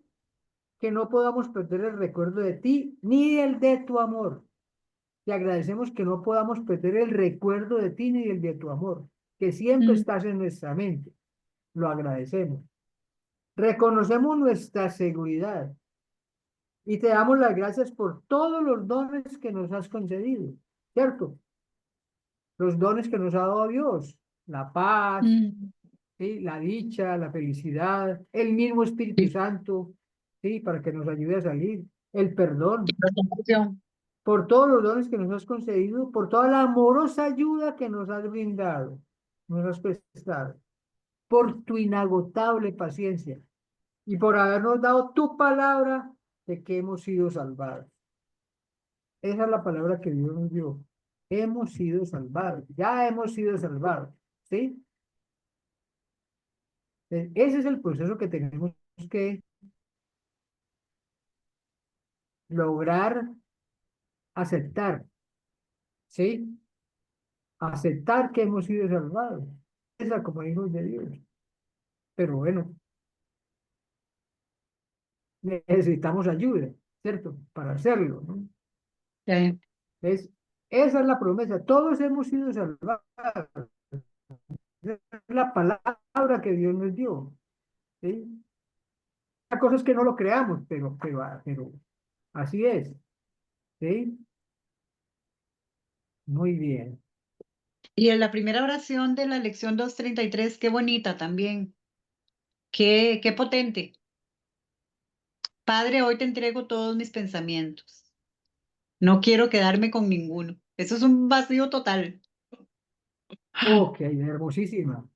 Speaker 1: que no podamos perder el recuerdo de ti ni el de tu amor. Te agradecemos que no podamos perder el recuerdo de ti ni el de tu amor, que siempre
Speaker 4: Mm,
Speaker 1: estás en nuestra mente. Lo agradecemos. Reconocemos nuestra seguridad y te damos las gracias por todos los dones que nos has concedido, ¿cierto? Los dones que nos ha dado Dios, la paz,
Speaker 4: mm.
Speaker 1: ¿sí? La dicha, la felicidad, el mismo Espíritu
Speaker 4: Sí,
Speaker 1: Santo, ¿sí? Para que nos ayude a salir, el perdón,
Speaker 4: la compasión.
Speaker 1: por todos los dones que nos has concedido, por toda la amorosa ayuda que nos has brindado, nos has prestado, por tu inagotable paciencia y por habernos dado tu palabra de que hemos sido salvados. Esa es la palabra que Dios nos dio. Hemos sido salvados, ya hemos sido salvados, ¿sí? Ese es el proceso que tenemos que lograr aceptar, ¿sí? Aceptar que hemos sido salvados. Esa como hijos de Dios. Pero bueno, necesitamos ayuda, ¿cierto? Para hacerlo, ¿no?
Speaker 4: Sí.
Speaker 1: Es, esa es la promesa. Todos hemos sido salvados. Esa es la palabra que Dios nos dio, ¿sí? La cosa es que no lo creamos, pero así es, ¿sí? Muy bien.
Speaker 4: Y en la primera oración de la lección 233, qué bonita también, qué potente. Padre, hoy te entrego todos mis pensamientos. No quiero quedarme con ninguno. Eso es un vacío total.
Speaker 1: Ok, hermosísima,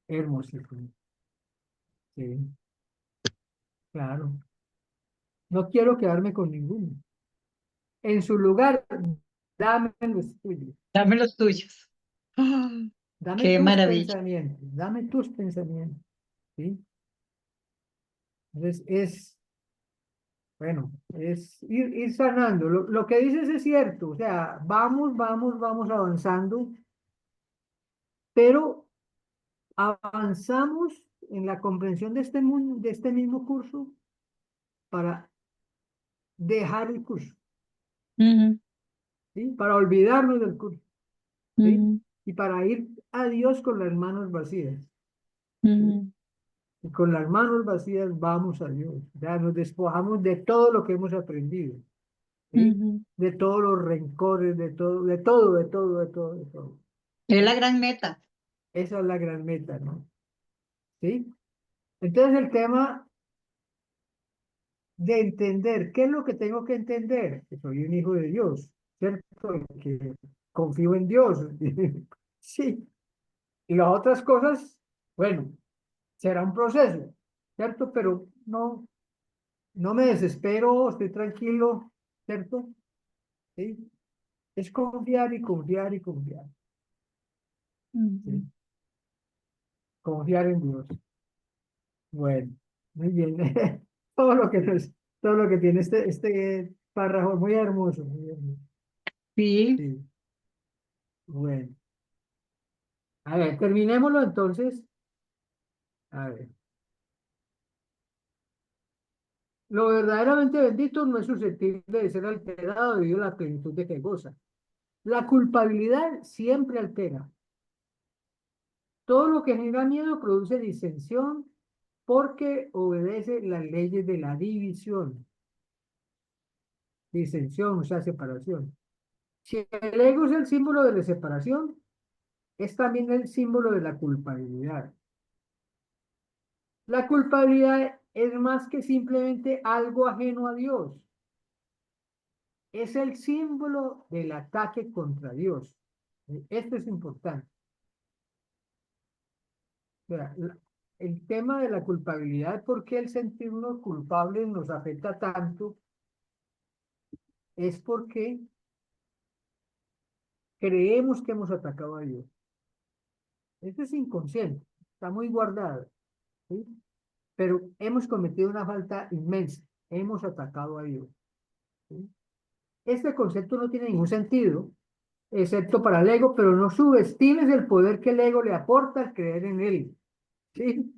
Speaker 1: hermosísima. Sí, claro. No quiero quedarme con ninguno. En su lugar, dame los tuyos.
Speaker 4: Dame los tuyos. Ah,
Speaker 1: Dame
Speaker 4: qué
Speaker 1: tus
Speaker 4: maravilla.
Speaker 1: pensamientos. Dame tus pensamientos. ¿Sí? Entonces bueno, es ir sanando. Lo que dices es cierto. O sea, vamos avanzando, pero avanzamos en la comprensión de este mundo, de este mismo curso para dejar el curso,
Speaker 4: Ujú,
Speaker 1: ¿sí? Para olvidarnos del curso, ¿sí?
Speaker 4: ujú,
Speaker 1: Y para ir a Dios con las manos vacías, ¿sí?
Speaker 4: ujú,
Speaker 1: Y con las manos vacías vamos a Dios. Ya nos despojamos de todo lo que hemos aprendido, ¿sí?
Speaker 4: ujú.
Speaker 1: De todos los rencores, de todo, de todo, de todo, de todo, de todo.
Speaker 4: Es la
Speaker 1: ¿Sí?
Speaker 4: gran meta.
Speaker 1: Esa es la gran meta, ¿no? ¿Sí? Entonces el tema de entender, ¿qué es lo que tengo que entender? Que soy un hijo de Dios, ¿cierto? Y que confío en Dios. Sí. Y las otras cosas, bueno, será un proceso, ¿cierto? Pero no me desespero, estoy tranquilo, ¿cierto? ¿Sí? Es confiar y confiar y confiar, ¿sí? Confiar en Dios. Bueno, muy bien. Todo lo que, todo lo que tiene este párrafo, muy hermoso, muy hermoso.
Speaker 4: Sí,
Speaker 1: Sí, bueno. A ver, terminémoslo entonces. A ver. Lo verdaderamente bendito no es susceptible de ser alterado debido a la plenitud de que goza. La culpabilidad siempre altera. Todo lo que genera miedo produce disensión porque obedece las leyes de la división. Disensión, o sea, separación. Si el ego es el símbolo de la separación, es también el símbolo de la culpabilidad. La culpabilidad es más que simplemente algo ajeno a Dios. Es el símbolo del ataque contra Dios. Esto es importante. O sea, el tema de la culpabilidad, ¿por qué el sentirnos culpables nos afecta tanto? Es porque creemos que hemos atacado a Dios. Esto es inconsciente, está muy guardado, ¿sí? Pero hemos cometido una falta inmensa, hemos atacado a Dios, ¿sí? Este concepto no tiene ningún sentido, excepto para el ego, pero no subestimes el poder que el ego le aporta al creer en él, ¿sí?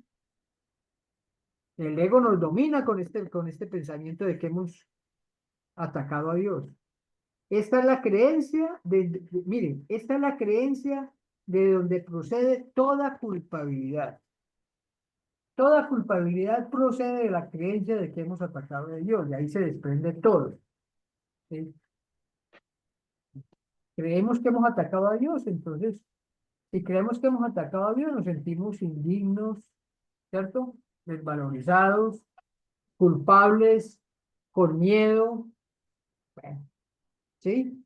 Speaker 1: El ego nos domina con este pensamiento de que hemos atacado a Dios. Esta es la creencia miren, esta es la creencia de donde procede toda culpabilidad. Toda culpabilidad procede de la creencia de que hemos atacado a Dios, y ahí se desprende todo, ¿sí? Creemos que hemos atacado a Dios, entonces, si creemos que hemos atacado a Dios, nos sentimos indignos, ¿cierto? Desvalorizados, culpables, con miedo, bueno, ¿sí?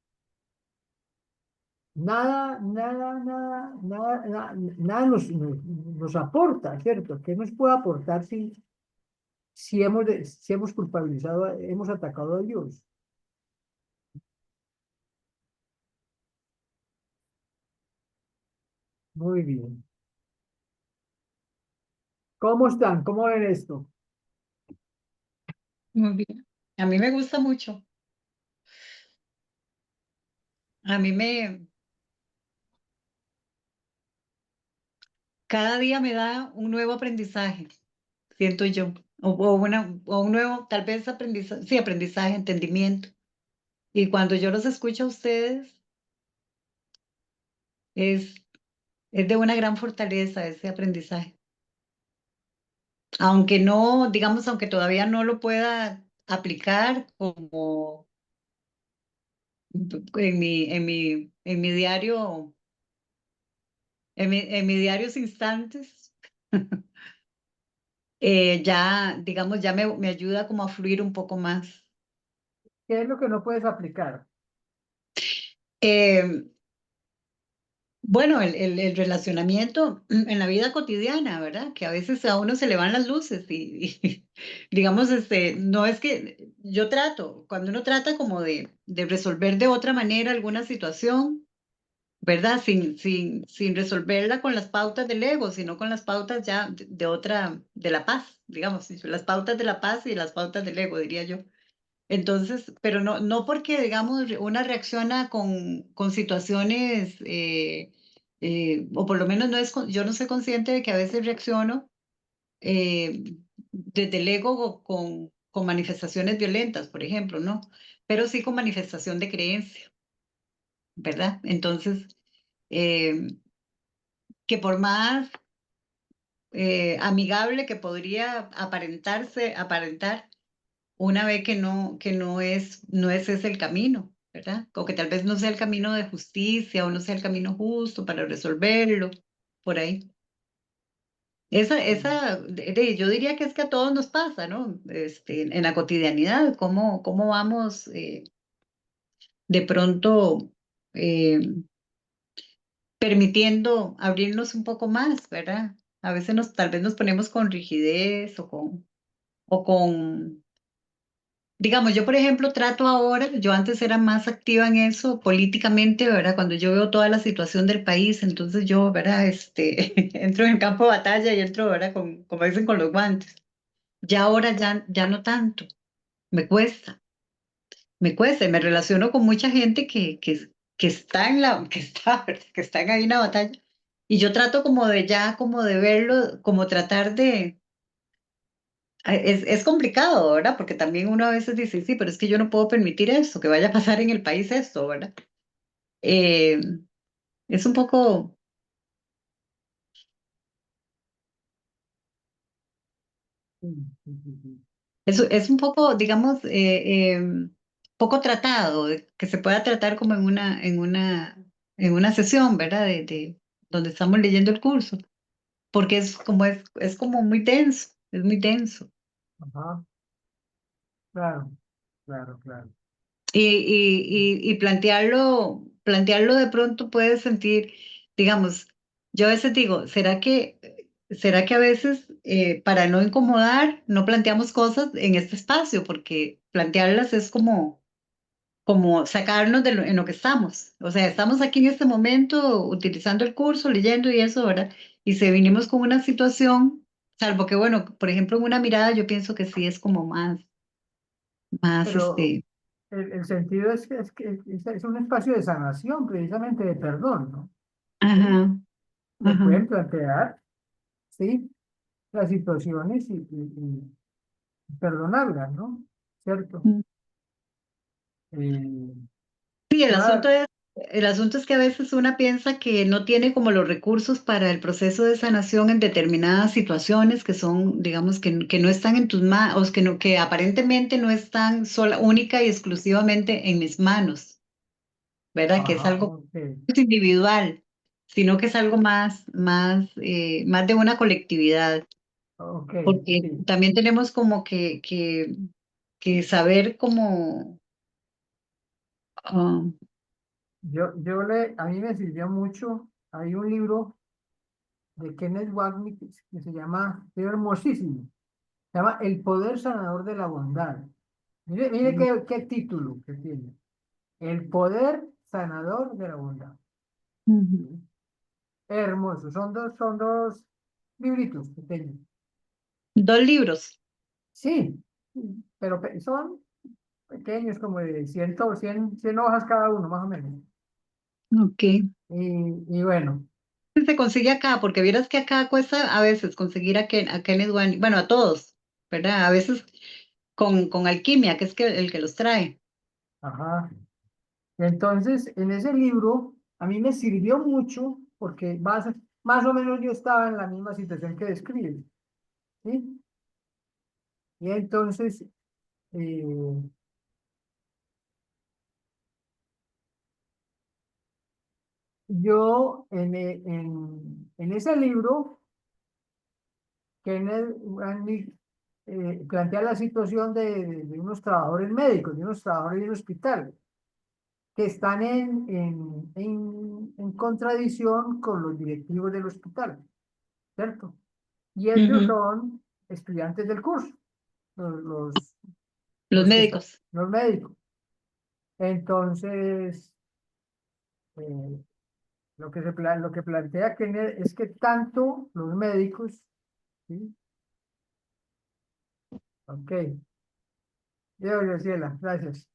Speaker 1: Nada nos aporta, ¿cierto? ¿Qué nos puede aportar si hemos culpabilizado, hemos atacado a Dios? Muy bien. ¿Cómo están? ¿Cómo ven esto?
Speaker 4: muy bien. A mí me gusta mucho. A mí cada día me da un nuevo aprendizaje, siento yo. O un nuevo, tal vez aprendizaje, sí, aprendizaje, entendimiento. Y cuando yo los escucho a ustedes, es, es de una gran fortaleza ese aprendizaje. Aunque no, digamos, aunque todavía no lo pueda aplicar como en mi diario, en mi diarios instantes, ya, digamos, ya me ayuda como a fluir un poco más.
Speaker 1: ¿Qué es lo que no puedes aplicar?
Speaker 4: Eh, bueno, el relacionamiento en la vida cotidiana, ¿verdad? Que a veces a uno se le van las luces y, digamos, no es que yo trato, cuando uno trata como de resolver de otra manera alguna situación, ¿verdad? Sin resolverla con las pautas del ego, sino con las pautas ya de otra, de la paz, digamos, las pautas de la paz y las pautas del ego, diría yo. Entonces, pero no porque, digamos, una reacciona con situaciones, o por lo menos yo no soy consciente de que a veces reacciono eh, desde el ego con manifestaciones violentas, por ejemplo, ¿no? Pero sí con manifestación de creencia, ¿verdad? Entonces, eh, que por más amigable que podría aparentar, una vez que no es ese el camino, ¿verdad? O que tal vez no sea el camino de justicia o no sea el camino justo para resolverlo. por ahí. Yo diría que es que a todos nos pasa, ¿no? En la cotidianidad, cómo vamos de pronto eh, permitiendo abrirnos un poco más, ¿verdad? A veces tal vez nos ponemos con rigidez o con, digamos, yo por ejemplo trato ahora, yo antes era más activa en eso políticamente, ¿verdad? Cuando yo veo toda la situación del país, entonces yo, ¿verdad? Entro en el campo de batalla y entro, ¿verdad? Como dicen, con los guantes. Ya ahora ya no tanto, me cuesta, y me relaciono con mucha gente que está que están ahí en la batalla. Y yo trato como de verlo, como tratar de, es complicado, ¿verdad? Porque también uno a veces dice, sí, pero es que yo no puedo permitir esto, que vaya a pasar en el país esto, ¿verdad? Eh, es un poco,
Speaker 1: Sí, sí, sí, sí.
Speaker 4: es un poco, digamos, poco tratado, que se pueda tratar como en una sesión, ¿verdad? Donde estamos leyendo el curso, porque es como muy denso, es muy denso.
Speaker 1: Ajá, claro, claro, claro.
Speaker 4: Y plantearlo de pronto puede sentir, digamos, yo a veces digo, será que a veces para no incomodar no planteamos cosas en este espacio? Porque plantearlas es como sacarnos en lo que estamos. O sea, estamos aquí en este momento utilizando el curso, leyendo y eso, ¿verdad? Y si vinimos con una situación, salvo que, bueno, por ejemplo, en una mirada yo pienso que sí es como más,
Speaker 1: Pero el sentido es un espacio de sanación, precisamente de perdón, ¿no? ¿Sí?
Speaker 4: ajá,
Speaker 1: Se
Speaker 4: ajá.
Speaker 1: pueden plantear, ¿sí? Las situaciones y perdonarlas, ¿no? ¿Cierto? Eh,
Speaker 4: Sí,
Speaker 1: cada,
Speaker 4: el asunto es que a veces una piensa que no tiene como los recursos para el proceso de sanación en determinadas situaciones que son, digamos, que no están en tus manos, que aparentemente no están única y exclusivamente en mis manos, ¿verdad? Que es
Speaker 1: ajá,
Speaker 4: algo
Speaker 1: ok,
Speaker 4: individual, sino que es algo más de una colectividad,
Speaker 1: ok,
Speaker 4: porque
Speaker 1: sí.
Speaker 4: también tenemos como que saber cómo, ah,
Speaker 1: A mí me sirvió mucho, hay un libro de Kenneth Wapnick que se llama, es hermosísimo, se llama El poder sanador de la bondad. Mire qué título que tiene. El poder sanador de la bondad.
Speaker 4: ujú.
Speaker 1: ¿Sí? Hermoso. Son dos libritos pequeños.
Speaker 4: 2 libros.
Speaker 1: Sí, pero son pequeños, como de 100 hojas cada uno, más o menos.
Speaker 4: Ok.
Speaker 1: Y bueno,
Speaker 4: Se consigue acá, porque vieras que acá cuesta a veces conseguir a Kenneth Wani, bueno, a todos, ¿verdad? A veces con Alquimia, que es el que los trae.
Speaker 1: ajá. Entonces, en ese libro, a mí me sirvió mucho porque más o menos yo estaba en la misma situación que describe, ¿sí? Y entonces, eh, yo en ese libro, Kenneth Branagh plantea la situación de unos trabajadores médicos, de unos trabajadores de un hospital, que están en contradicción con los directivos del hospital, ¿cierto? Y ellos
Speaker 4: Ujú.
Speaker 1: son estudiantes del curso, los, los,
Speaker 4: Los
Speaker 1: los que están,
Speaker 4: médicos.
Speaker 1: los médicos. Entonces, eh, lo que plantea Kenneth es que tanto los médicos, ¿sí? Ok, yo, Graciela, gracias.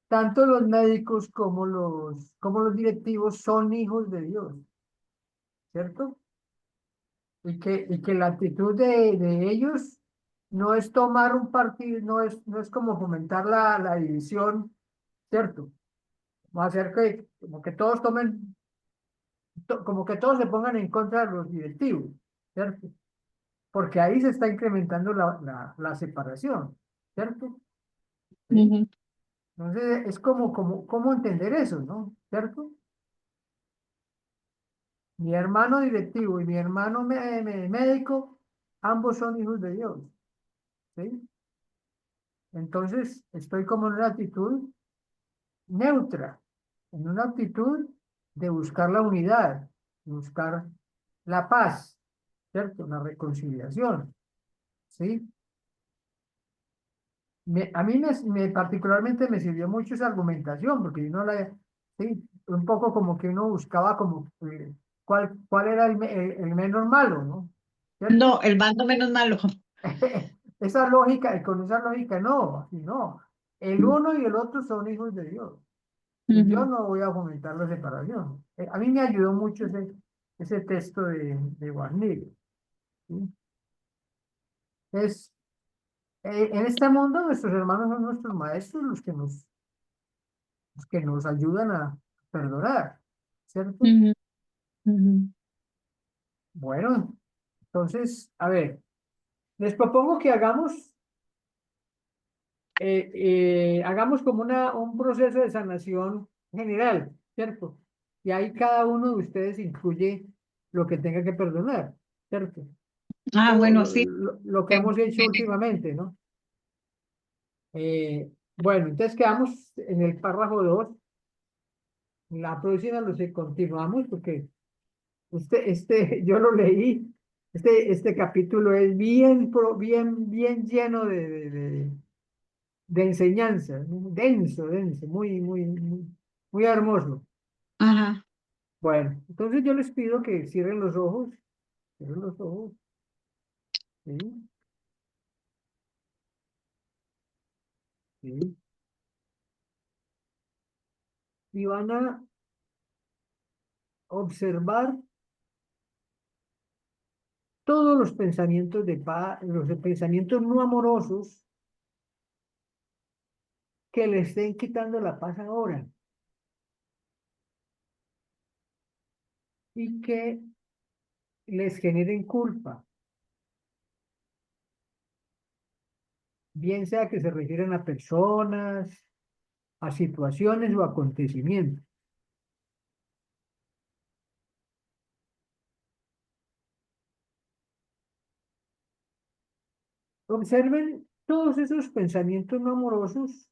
Speaker 1: Tanto los médicos como los directivos son hijos de Dios, ¿cierto? Y que la actitud de ellos no es tomar un partido, no es como fomentar la división, ¿cierto? Va a hacer como que todos como que todos se pongan en contra de los directivos, ¿cierto? Porque ahí se está incrementando la separación, ¿cierto? ¿Sí?
Speaker 4: Ujú.
Speaker 1: Entonces es como entender eso, ¿no? ¿Cierto? Mi hermano directivo y mi hermano médico, ambos son hijos de Dios. ¿Sí? Entonces, estoy como en una actitud neutra, en una actitud de buscar la unidad, buscar la paz, ¿cierto? La reconciliación, ¿sí? A mí particularmente me sirvió mucho esa argumentación, porque uno sí, un poco como que uno buscaba como cuál era el menos malo, ¿no? ¿Cierto?
Speaker 4: No, el bando menos malo.
Speaker 1: Esa lógica, con esa lógica no, así no. El uno y el otro son hijos de Dios. Y yo
Speaker 4: Ujú.
Speaker 1: no voy a fomentar la separación. A mí me ayudó mucho ese texto de Guarnieri, ¿sí? Es, en este mundo nuestros hermanos son nuestros maestros los que nos ayudan a perdonar, ¿cierto?
Speaker 4: Ujú, ujú.
Speaker 1: Bueno, entonces, a ver, les propongo que hagamos como un proceso de sanación general, ¿cierto? Y ahí cada uno de ustedes incluye lo que tenga que perdonar, ¿cierto?
Speaker 4: Ah,
Speaker 1: Como
Speaker 4: bueno, sí.
Speaker 1: lo que hemos hecho últimamente, ¿no? Bueno, entonces quedamos en el párrafo 2. La próxima continuamos porque yo lo leí. Este capítulo es bien lleno de enseñanzas, ¿no? Denso, muy hermoso.
Speaker 4: Ajá.
Speaker 1: Bueno, entonces yo les pido que cierren los ojos, ¿sí? ¿Sí? Y van a observar todos los pensamientos de paz, los pensamientos no amorosos que le estén quitando la paz ahora y que les generen culpa, bien sea que se refieran a personas, a situaciones o acontecimientos. Observen todos esos pensamientos no amorosos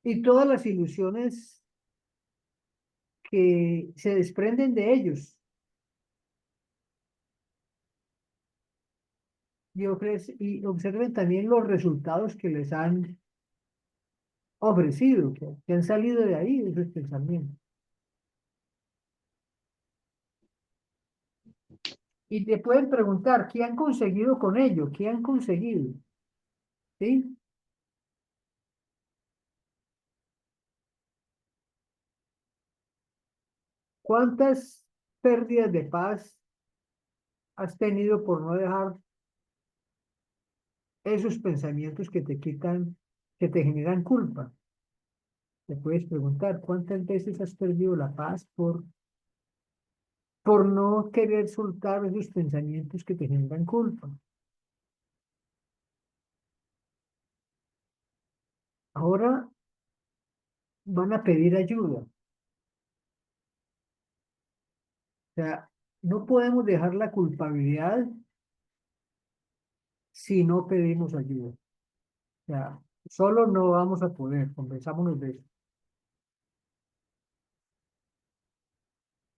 Speaker 1: y todas las ilusiones que se desprenden de ellos. Y observen también los resultados que les han ofrecido, que han salido de ahí, de esos pensamientos. Y te pueden preguntar, ¿qué han conseguido con ello? ¿Qué han conseguido? ¿Sí? ¿Cuántas pérdidas de paz has tenido por no dejar esos pensamientos que te quitan, que te generan culpa? Te puedes preguntar, ¿cuántas veces has perdido la paz por no querer soltar esos pensamientos que te generan culpa? Ahora van a pedir ayuda. O sea, no podemos dejar la culpabilidad si no pedimos ayuda. O sea, solo no vamos a poder, conversámonos de eso.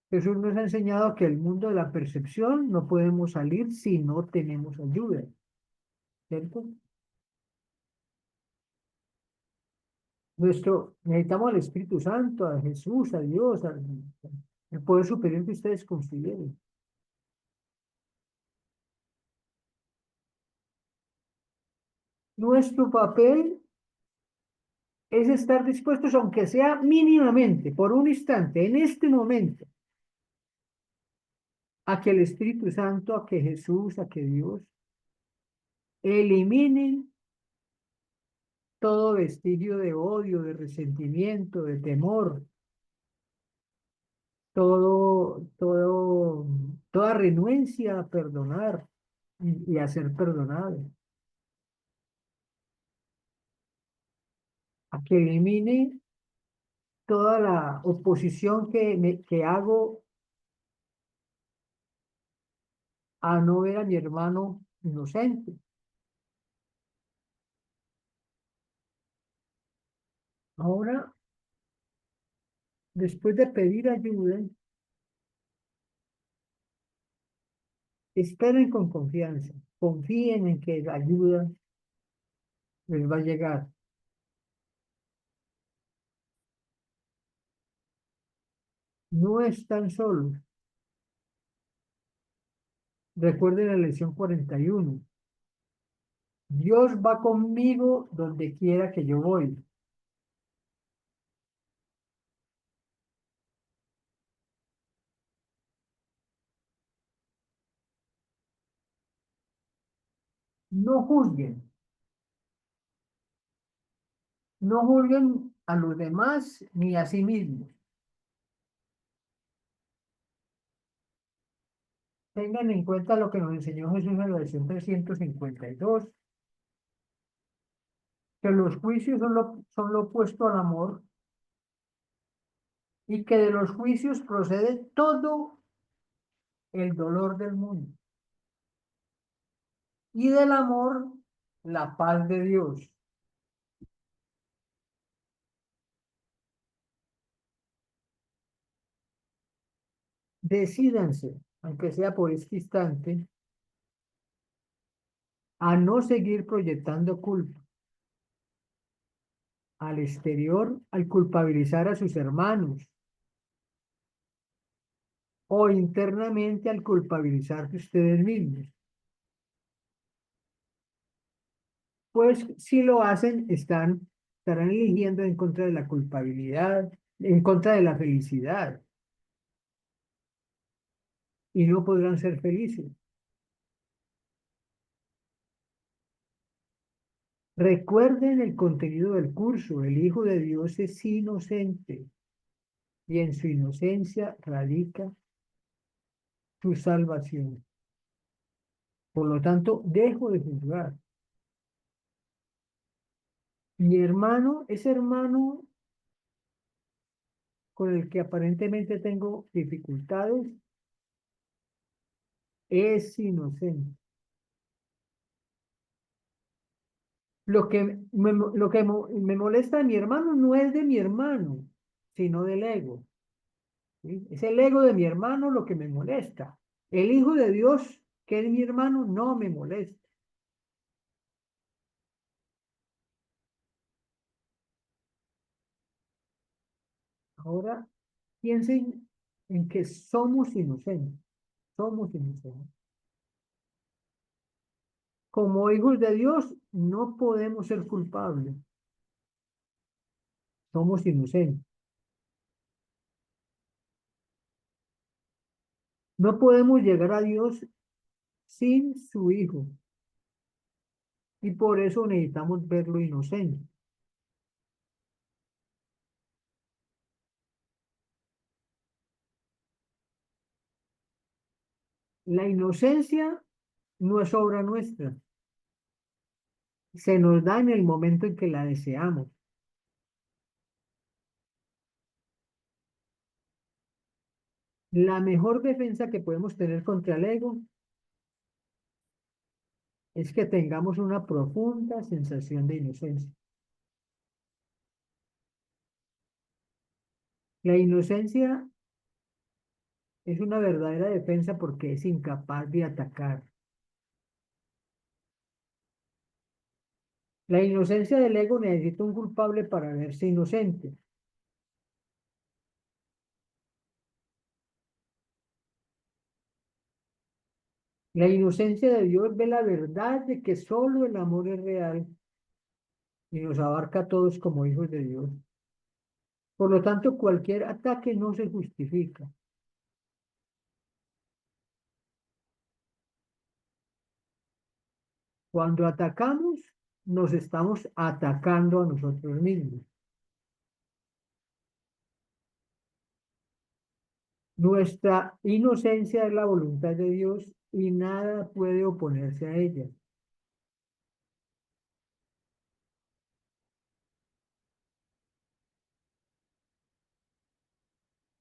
Speaker 1: Jesús nos ha enseñado que el mundo de la percepción no podemos salir si no tenemos ayuda, ¿cierto? Necesitamos al Espíritu Santo, a Jesús, a Dios, al poder superior que ustedes consideren. Nuestro papel es estar dispuestos, aunque sea mínimamente, por un instante, en este momento, a que el Espíritu Santo, a que Jesús, a que Dios eliminen todo vestigio de odio, de resentimiento, de temor, toda renuencia a perdonar y a ser perdonado, a que elimine toda la oposición que hago a no ver a mi hermano inocente. Ahora, después de pedir ayuda, esperen con confianza, confíen en que la ayuda les va a llegar. No están solos. Recuerden la lección 41. Dios va conmigo donde quiera que yo voy. No juzguen. No juzguen a los demás ni a sí mismos. Tengan en cuenta lo que nos enseñó Jesús en la lección 352, que los juicios son lo opuesto al amor y que de los juicios procede todo el dolor del mundo y del amor la paz de Dios. Decídanse, aunque sea por este instante, a no seguir proyectando culpa al exterior al culpabilizar a sus hermanos o internamente al culpabilizarse ustedes mismos. Pues si lo hacen, estarán eligiendo en contra de la culpabilidad, en contra de la felicidad, y no podrán ser felices. Recuerden el contenido del curso. El Hijo de Dios es inocente y en su inocencia radica su salvación. Por lo tanto, dejo de juzgar. Mi hermano, ese hermano con el que aparentemente tengo dificultades, es inocente. Lo que me molesta de mi hermano no es de mi hermano, sino del ego. ¿Sí? Es el ego de mi hermano lo que me molesta. El Hijo de Dios, que es mi hermano, no me molesta. Ahora piensen en que somos inocentes. Somos inocentes. Como hijos de Dios, no podemos ser culpables. Somos inocentes. No podemos llegar a Dios sin su Hijo. Y por eso necesitamos verlo inocente. La inocencia no es obra nuestra. Se nos da en el momento en que la deseamos. La mejor defensa que podemos tener contra el ego es que tengamos una profunda sensación de inocencia. La inocencia es una verdadera defensa porque es incapaz de atacar. La inocencia del ego necesita un culpable para verse inocente. La inocencia de Dios ve la verdad de que solo el amor es real y nos abarca a todos como hijos de Dios. Por lo tanto, cualquier ataque no se justifica. Cuando atacamos, nos estamos atacando a nosotros mismos. Nuestra inocencia es la voluntad de Dios y nada puede oponerse a ella.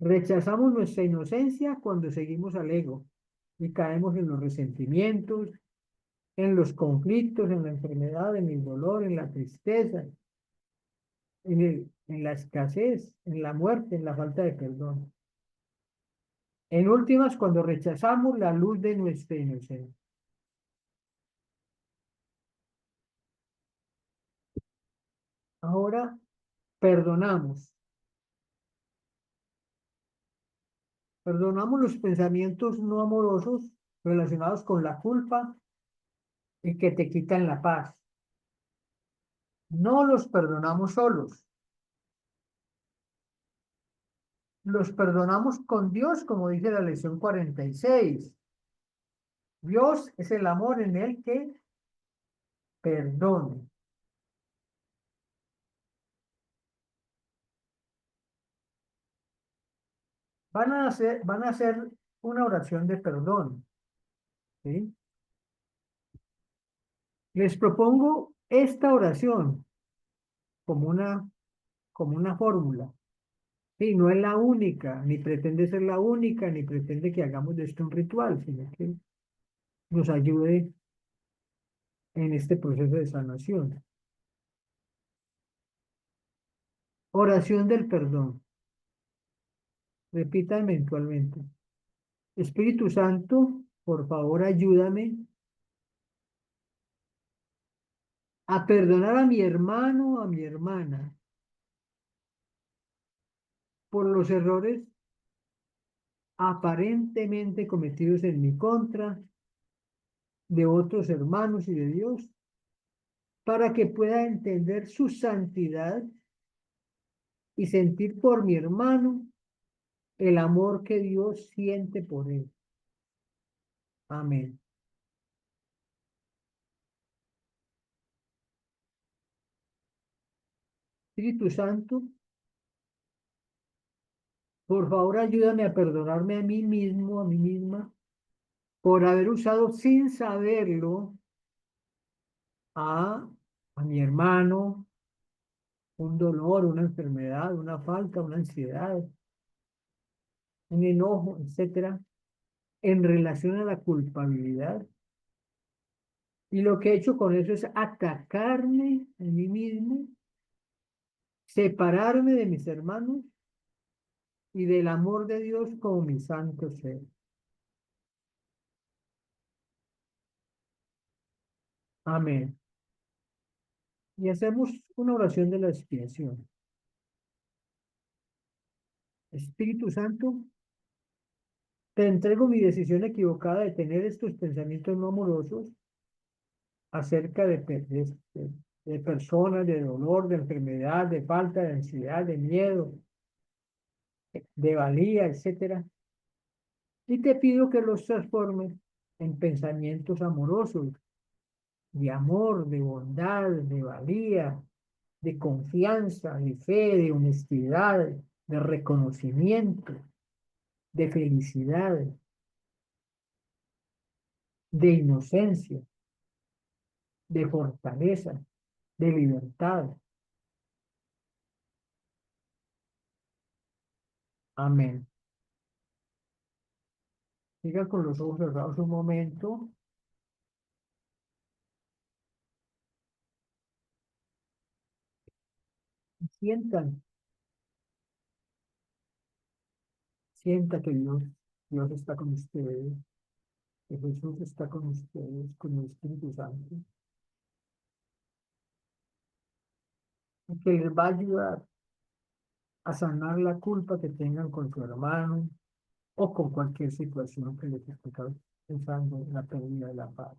Speaker 1: Rechazamos nuestra inocencia cuando seguimos al ego y caemos en los resentimientos, en los conflictos, en la enfermedad, en el dolor, en la tristeza, en la escasez, en la muerte, en la falta de perdón. En últimas, cuando rechazamos la luz de nuestra inocencia. Ahora perdonamos. Perdonamos los pensamientos no amorosos relacionados con la culpa y que te quitan la paz. No los perdonamos solos. Los perdonamos con Dios, como dice la lección 46. Dios es el amor en el que perdona. Van a hacer una oración de perdón. ¿Sí? Les propongo esta oración como una fórmula. Sí, no es la única, ni pretende ser la única, ni pretende que hagamos de esto un ritual, sino que nos ayude en este proceso de sanación. Oración del perdón. Repitan mentalmente. Espíritu Santo, por favor, ayúdame a perdonar a mi hermano, a mi hermana, por los errores aparentemente cometidos en mi contra, de otros hermanos y de Dios, para que pueda entender su santidad y sentir por mi hermano el amor que Dios siente por él. Amén. Espíritu Santo, por favor ayúdame a perdonarme a mí mismo, a mí misma, por haber usado sin saberlo a, a mi hermano, un dolor, una enfermedad, una falta, una ansiedad, un enojo, etcétera, en relación a la culpabilidad. Y lo que he hecho con eso es atacarme a mí mismo, separarme de mis hermanos y del amor de Dios como mi santo ser. Amén. Y hacemos una oración de la expiación. Espíritu Santo, te entrego mi decisión equivocada de tener estos pensamientos no amorosos acerca de personas, de dolor, de enfermedad, de falta, de ansiedad, de miedo, de valía, etcétera. Y te pido que los transformes en pensamientos amorosos, de amor, de bondad, de valía, de confianza, de fe, de honestidad, de reconocimiento, de felicidad, de inocencia, de fortaleza, de libertad. Amén. Siga con los ojos cerrados un momento. Sientan, sienta que Dios está con ustedes, que Jesús está con ustedes, con el Espíritu Santo, y que les va a ayudar a sanar la culpa que tengan con su hermano o con cualquier situación que les esté pensando en la pérdida de la paz.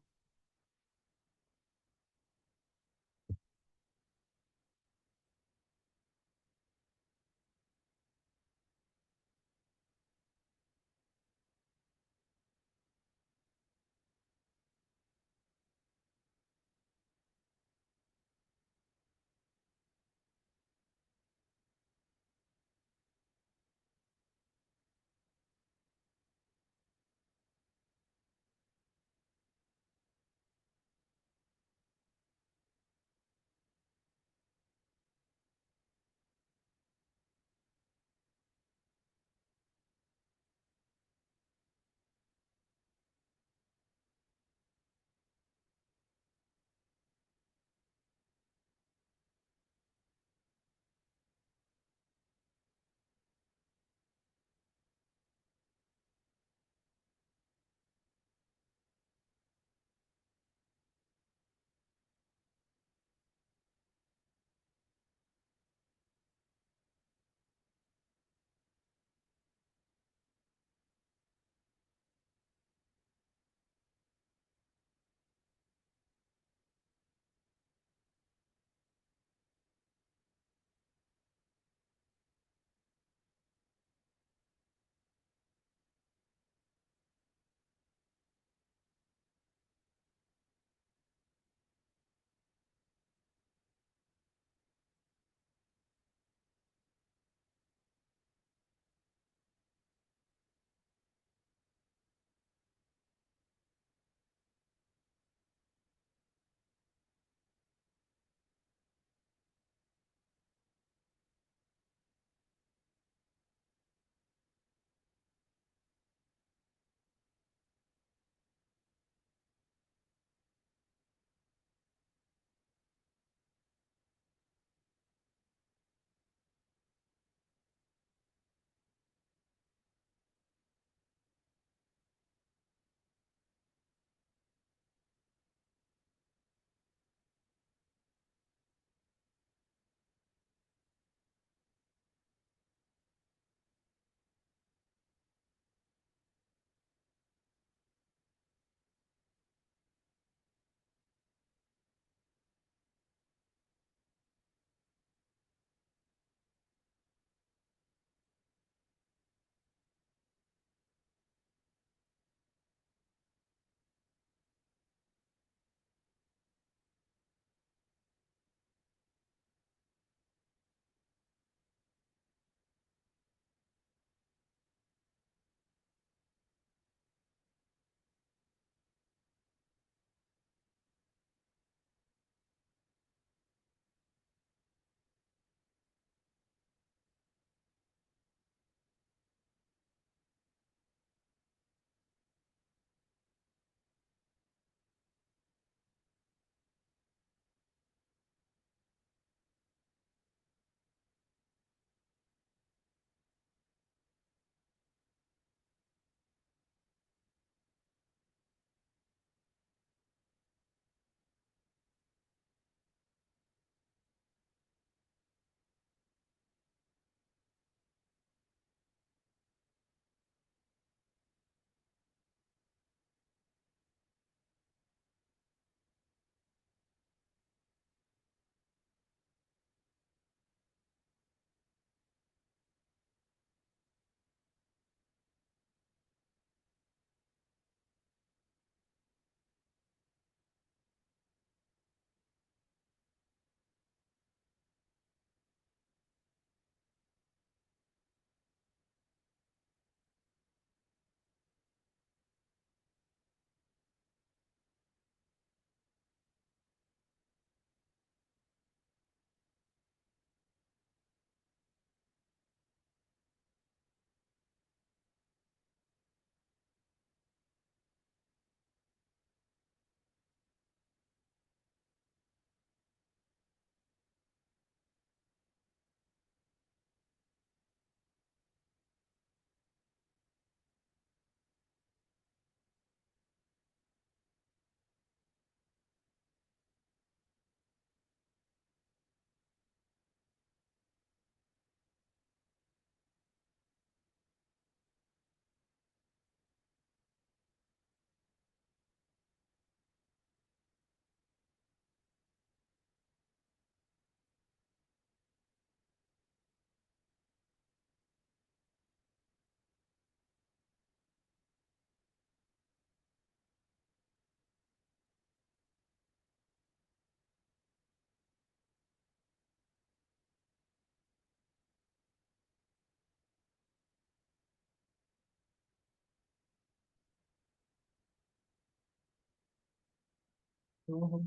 Speaker 1: Ojo.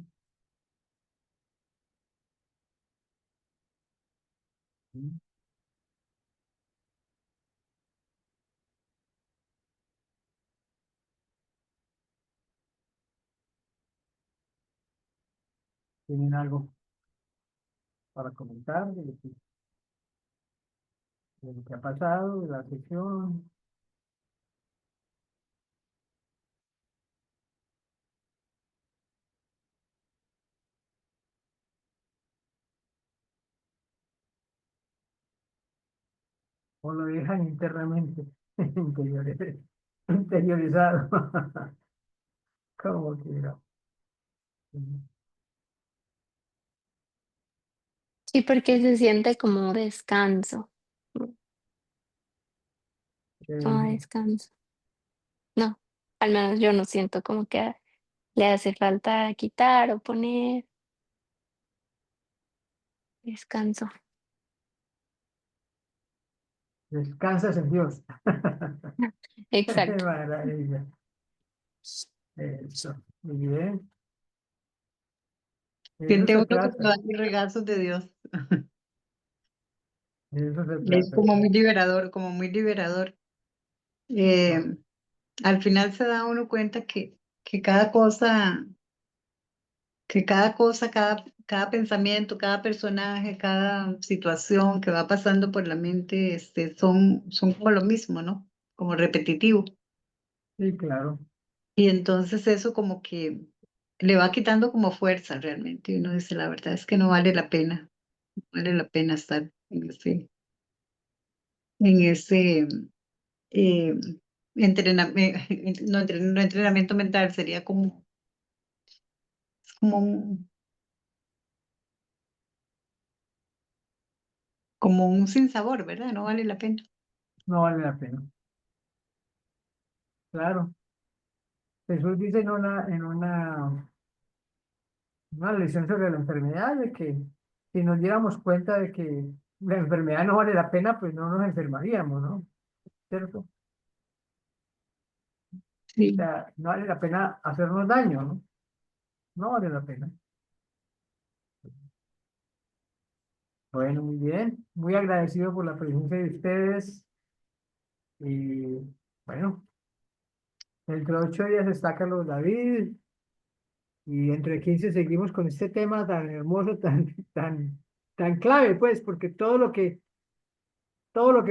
Speaker 1: Mm. ¿Tienen algo para comentar de lo que ha pasado, de la sesión? ¿O lo dejan internamente, interiorizado? Como quiera.
Speaker 3: Sí, porque se siente como descanso, como
Speaker 1: Eh,
Speaker 3: descanso. No, al menos yo no siento como que le hace falta quitar o poner descanso.
Speaker 1: Descansas en Dios. Qué
Speaker 3: Exacto.
Speaker 1: maravilla. Eso. Muy bien. De eso
Speaker 4: Siente
Speaker 1: se
Speaker 4: uno que se
Speaker 1: trata.
Speaker 4: va los regazos de Dios.
Speaker 1: De eso se
Speaker 4: Es
Speaker 1: trata.
Speaker 4: como muy liberador, como muy liberador. Eh, Al final se da uno cuenta que cada cosa, cada pensamiento, cada personaje, cada situación que va pasando por la mente, son como lo mismo, ¿no? Como repetitivo.
Speaker 1: Sí, claro.
Speaker 4: Y entonces eso como que le va quitando como fuerza realmente. Y uno dice, la verdad es que no vale la pena, no vale la pena estar en ese eh, no entrenamiento mental, sería como como un sinsabor, ¿verdad? No vale la pena.
Speaker 1: No vale la pena. Claro. Jesús dice en una lección sobre la enfermedad de que si nos diéramos cuenta de que la enfermedad no vale la pena, pues no nos enfermaríamos, ¿no? ¿Cierto? O
Speaker 4: Sí.
Speaker 1: sea, no vale la pena hacernos daño, ¿no? No vale la pena. Bueno, muy bien. Muy agradecido por la presencia de ustedes. Y bueno, dentro de 8 días está Carlos David. Y entre 15 seguimos con este tema tan hermoso, tan clave, pues, porque todo lo que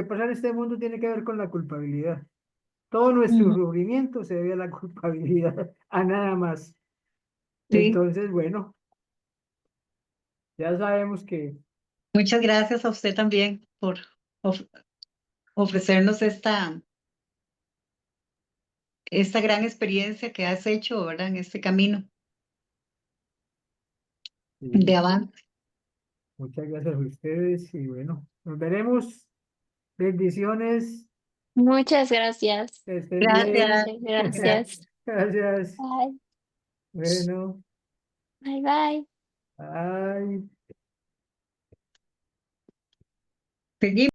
Speaker 1: pasa en este mundo tiene que ver con la culpabilidad. Todo nuestro
Speaker 4: Ujú.
Speaker 1: sufrimiento se debe a la culpabilidad, a nada más.
Speaker 4: Sí.
Speaker 1: Entonces, bueno, ya sabemos que
Speaker 4: Muchas gracias a usted también por of- ofrecernos esta gran experiencia que has hecho, ¿verdad? En este camino de
Speaker 1: sí,
Speaker 4: avance.
Speaker 1: muchas gracias a ustedes y bueno, nos veremos. Bendiciones,
Speaker 3: Muchas gracias.
Speaker 1: que estén
Speaker 4: Gracias.
Speaker 1: bien.
Speaker 3: Muchas gracias.
Speaker 1: Gracias.
Speaker 3: Bye.
Speaker 1: Bueno,
Speaker 3: Bye bye.
Speaker 1: bye.
Speaker 4: Seguimos.